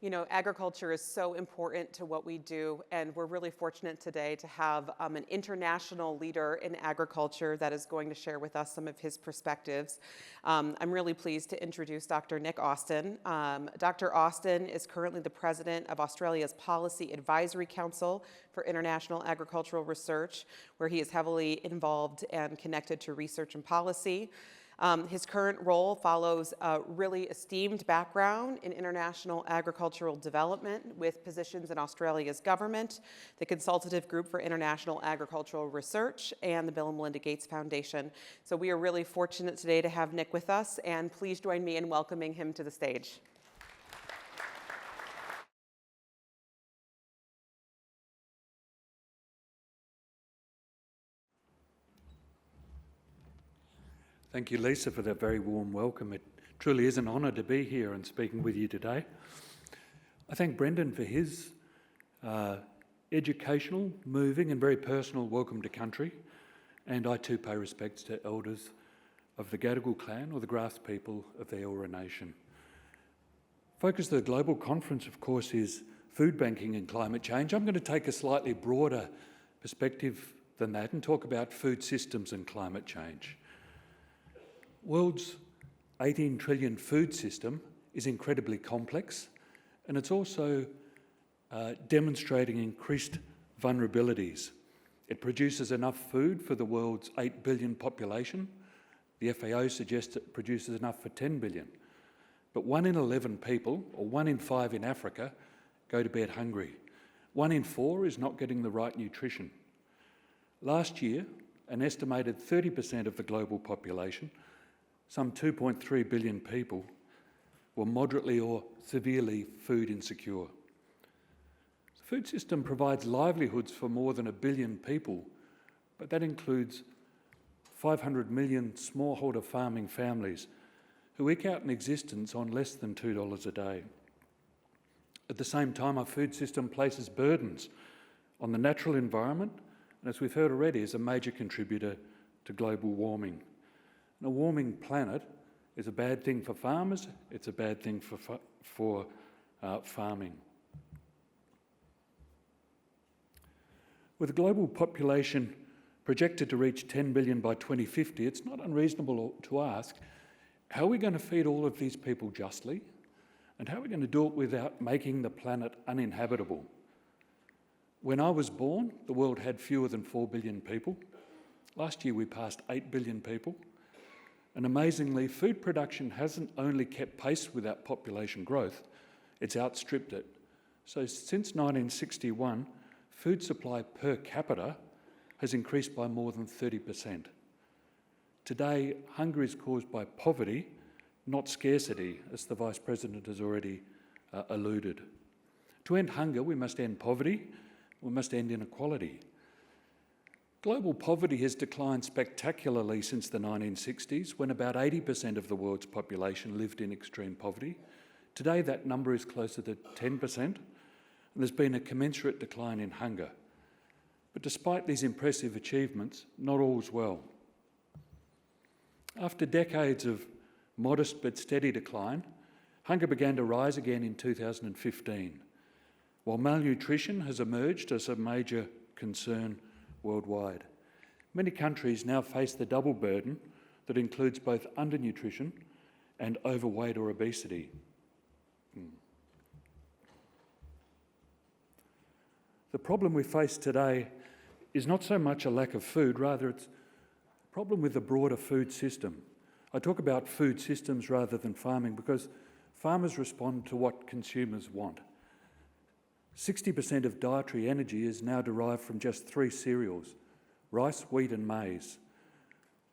Speaker 5: You know, agriculture is so important to what we do, and we're really fortunate today to have an international leader in agriculture that is going to share with us some of his perspectives. I'm really pleased to introduce Dr. Nick Austin. Dr. Austin is currently the president of Australia's Policy Advisory Council for International Agricultural Research, where he is heavily involved and connected to research and policy. His current role follows a really esteemed background in international agricultural development with positions in Australia's government, the Consultative Group for International Agricultural Research, and the Bill and Melinda Gates Foundation. So we are really fortunate today to have Nick with us, and please join me in welcoming him to the stage.
Speaker 8: Thank you, Lisa, for that very warm welcome. It truly is an honour to be here and speaking with you today. I thank Brendan for his educational, moving and very personal welcome to country, and I too pay respects to elders of the Gadigal clan or the grass people of the Eora Nation. Focus of the global conference, of course, is food banking and climate change. I'm going to take a slightly broader perspective than that and talk about food systems and climate change. World's 18 trillion food system is incredibly complex, and it's also demonstrating increased vulnerabilities. It produces enough food for the world's 8 billion population. The FAO suggests it produces enough for 10 billion. But 1 in 11 people, or 1 in 5 in Africa, go to bed hungry. 1 in 4 is not getting the right nutrition. Last year, an estimated 30% of the global population, some 2.3 billion people, were moderately or severely food insecure. The food system provides livelihoods for more than 1 billion people, but that includes 500 million smallholder farming families who eke out an existence on less than $2 a day. At the same time, our food system places burdens on the natural environment, and as we've heard already, is a major contributor to global warming. And a warming planet is a bad thing for farmers, it's a bad thing for farming. With a global population projected to reach 10 billion by 2050, it's not unreasonable to ask, how are we going to feed all of these people justly? And how are we going to do it without making the planet uninhabitable? When I was born, the world had fewer than 4 billion people. Last year we passed 8 billion people. And amazingly, food production hasn't only kept pace with that population growth, it's outstripped it. So since 1961, food supply per capita has increased by more than 30%. Today, hunger is caused by poverty, not scarcity, as the Vice President has already alluded. To end hunger, we must end poverty, we must end inequality. Global poverty has declined spectacularly since the 1960s, when about 80% of the world's population lived in extreme poverty. Today, that number is closer to 10%, and there's been a commensurate decline in hunger. But despite these impressive achievements, not all's well. After decades of modest but steady decline, hunger began to rise again in 2015, while malnutrition has emerged as a major concern worldwide. Many countries now face the double burden that includes both undernutrition and overweight or obesity. The problem we face today is not so much a lack of food, rather it's a problem with the broader food system. I talk about food systems rather than farming because farmers respond to what consumers want. 60% of dietary energy is now derived from just 3 cereals: rice, wheat and maize.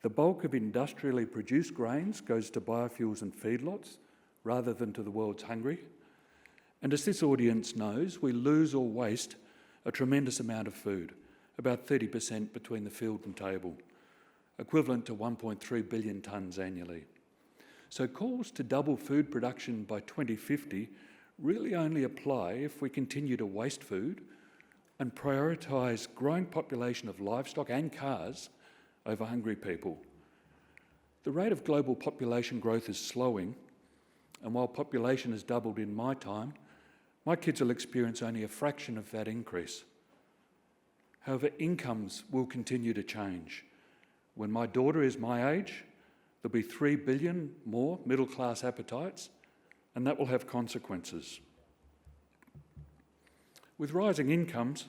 Speaker 8: The bulk of industrially produced grains goes to biofuels and feedlots rather than to the world's hungry. And as this audience knows, we lose or waste a tremendous amount of food, about 30% between the field and table, equivalent to 1.3 billion tonnes annually. So calls to double food production by 2050 really only apply if we continue to waste food and prioritise growing population of livestock and cars over hungry people. The rate of global population growth is slowing, and while population has doubled in my time, my kids will experience only a fraction of that increase. However, incomes will continue to change. When my daughter is my age, there'll be 3 billion more middle-class appetites, and that will have consequences. With rising incomes,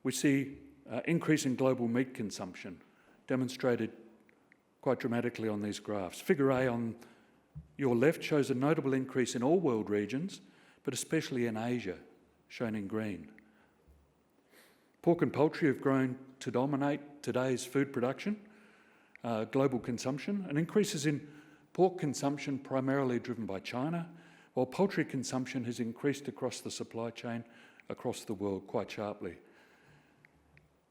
Speaker 8: we see increase in global meat consumption, demonstrated quite dramatically on these graphs. Figure A on your left shows a notable increase in all world regions, but especially in Asia, shown in green. Pork and poultry have grown to dominate today's food production, global consumption, and increases in pork consumption primarily driven by China, while poultry consumption has increased across the supply chain across the world quite sharply.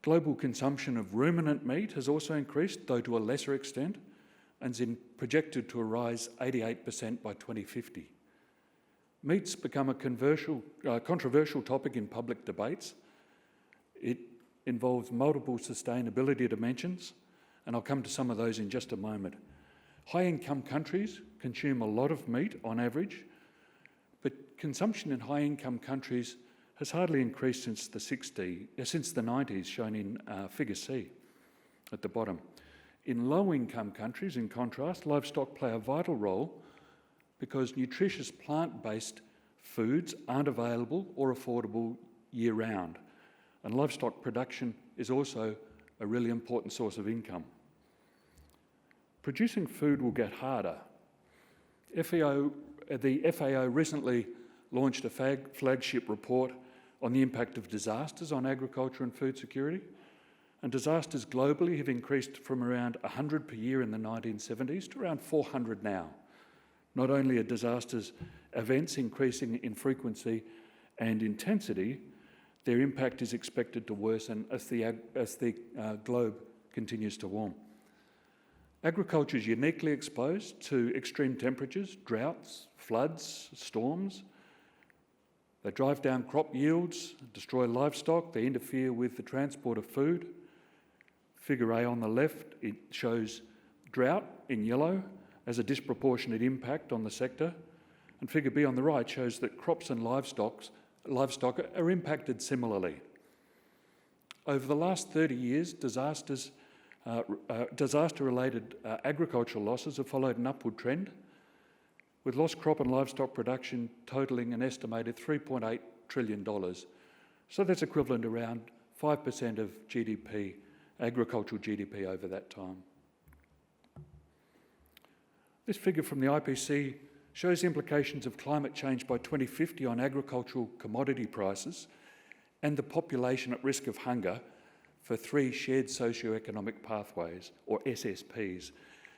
Speaker 8: Global consumption of ruminant meat has also increased, though to a lesser extent, and is projected to rise 88% by 2050. Meat's become a controversial topic in public debates. It involves multiple sustainability dimensions, and I'll come to some of those in just a moment. High-income countries consume a lot of meat on average, but consumption in high-income countries has hardly increased since the 90s, shown in figure C at the bottom. In low-income countries, in contrast, livestock play a vital role because nutritious plant-based foods aren't available or affordable year-round, and livestock production is also a really important source of income. Producing food will get harder. The FAO recently launched a flagship report on the impact of disasters on agriculture and food security, and disasters globally have increased from around 100 per year in the 1970s to around 400 now. Not only are disasters events increasing in frequency and intensity, their impact is expected to worsen as the globe continues to warm. Agriculture is uniquely exposed to extreme temperatures, droughts, floods, storms. They drive down crop yields, destroy livestock, they interfere with the transport of food. Figure A on the left, it shows drought in yellow as a disproportionate impact on the sector, and figure B on the right shows that crops and livestock are impacted similarly. Over the last 30 years, disaster-related agricultural losses have followed an upward trend, with lost crop and livestock production totalling an estimated $3.8 trillion. So that's equivalent to around 5% of GDP, agricultural GDP over that time. This figure from the IPC shows the implications of climate change by 2050 on agricultural commodity prices and the population at risk of hunger for 3 shared socioeconomic pathways, or SSPs.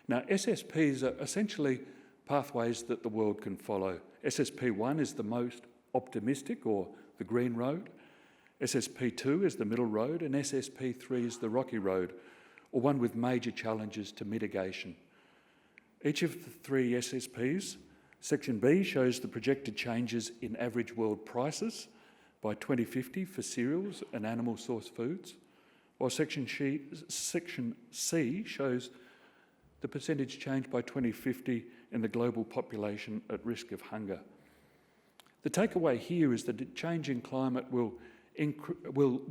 Speaker 8: Now, SSPs are essentially pathways that the world can follow. SSP1 is the most optimistic, or the green road. SSP2 is the middle road, and SSP3 is the rocky road, or one with major challenges to mitigation. Each of the 3 SSPs, Section B shows the projected changes in average world prices by 2050 for cereals and animal source foods, while Section C shows the percentage change by 2050 in the global population at risk of hunger. The takeaway here is that the change in climate will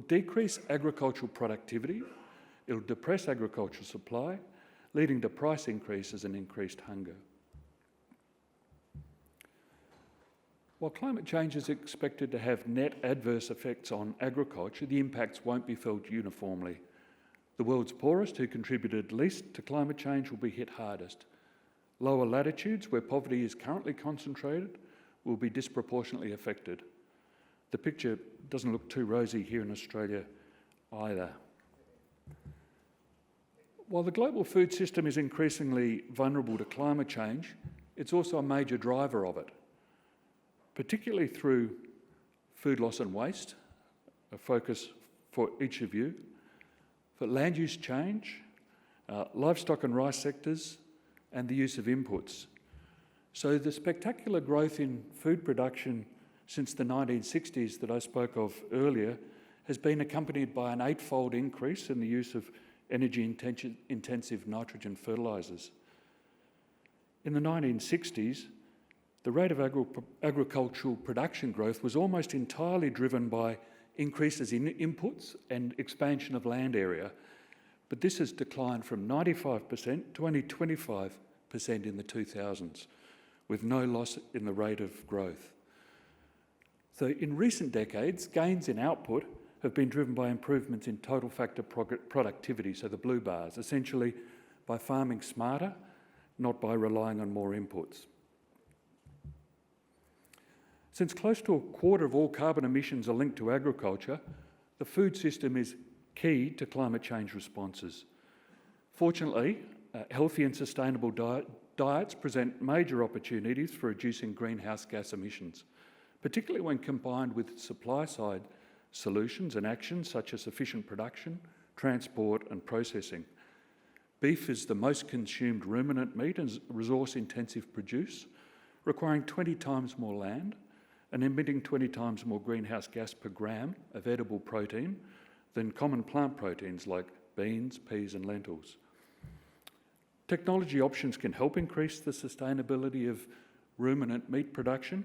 Speaker 8: decrease agricultural productivity, it'll depress agricultural supply, leading to price increases and increased hunger. While climate change is expected to have net adverse effects on agriculture, the impacts won't be felt uniformly. The world's poorest, who contributed least to climate change, will be hit hardest. Lower latitudes, where poverty is currently concentrated, will be disproportionately affected. The picture doesn't look too rosy here in Australia either. While the global food system is increasingly vulnerable to climate change, it's also a major driver of it, particularly through food loss and waste, a focus for each of you, for land use change, livestock and rice sectors, and the use of inputs. So the spectacular growth in food production since the 1960s that I spoke of earlier has been accompanied by an 8-fold increase in the use of energy-intensive nitrogen fertilisers. In the 1960s, the rate of agricultural production growth was almost entirely driven by increases in inputs and expansion of land area, but this has declined from 95% to only 25% in the 2000s, with no loss in the rate of growth. So in recent decades, gains in output have been driven by improvements in total factor productivity, so the blue bars, essentially by farming smarter, not by relying on more inputs. Since close to a quarter of all carbon emissions are linked to agriculture, the food system is key to climate change responses. Fortunately, healthy and sustainable diets present major opportunities for reducing greenhouse gas emissions, particularly when combined with supply-side solutions and actions such as efficient production, transport and processing. Beef is the most consumed ruminant meat and resource-intensive produce, requiring 20 times more land and emitting 20 times more greenhouse gas per gram of edible protein than common plant proteins like beans, peas and lentils. Technology options can help increase the sustainability of ruminant meat production,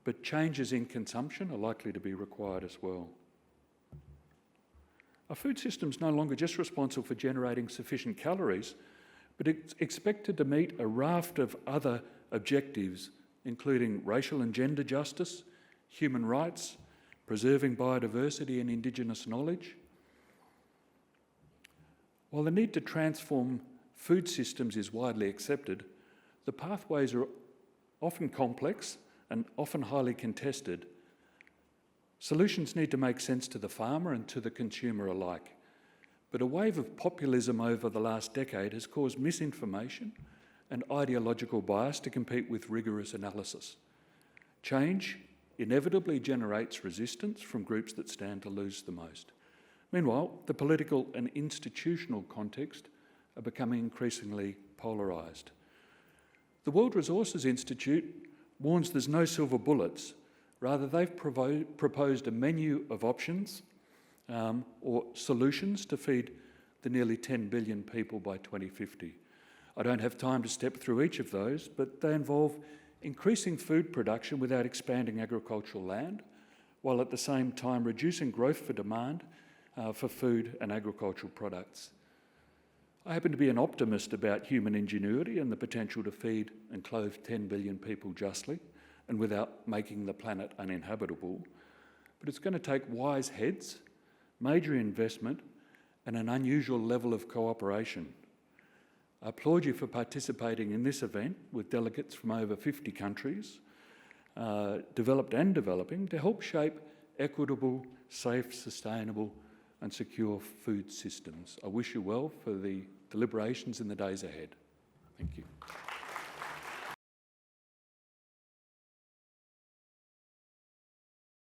Speaker 8: but changes in consumption are likely to be required as well. Our food system is no longer just responsible for generating sufficient calories, but it's expected to meet a raft of other objectives, including racial and gender justice, human rights, preserving biodiversity and Indigenous knowledge. While the need to transform food systems is widely accepted, the pathways are often complex and often highly contested. Solutions need to make sense to the farmer and to the consumer alike. But a wave of populism over the last decade has caused misinformation and ideological bias to compete with rigorous analysis. Change inevitably generates resistance from groups that stand to lose the most. Meanwhile, the political and institutional context are becoming increasingly polarised. The World Resources Institute warns there's no silver bullets. Rather, they've proposed a menu of options or solutions to feed the nearly 10 billion people by 2050. I don't have time to step through each of those, but they involve increasing food production without expanding agricultural land, while at the same time reducing growth for demand for food and agricultural products. I happen to be an optimist about human ingenuity and the potential to feed and clothe 10 billion people justly and without making the planet uninhabitable. But it's going to take wise heads, major investment, and an unusual level of cooperation. I applaud you for participating in this event with delegates from over 50 countries, developed and developing, to help shape equitable, safe, sustainable and secure food systems. I wish you well for the deliberations in the days ahead. Thank you.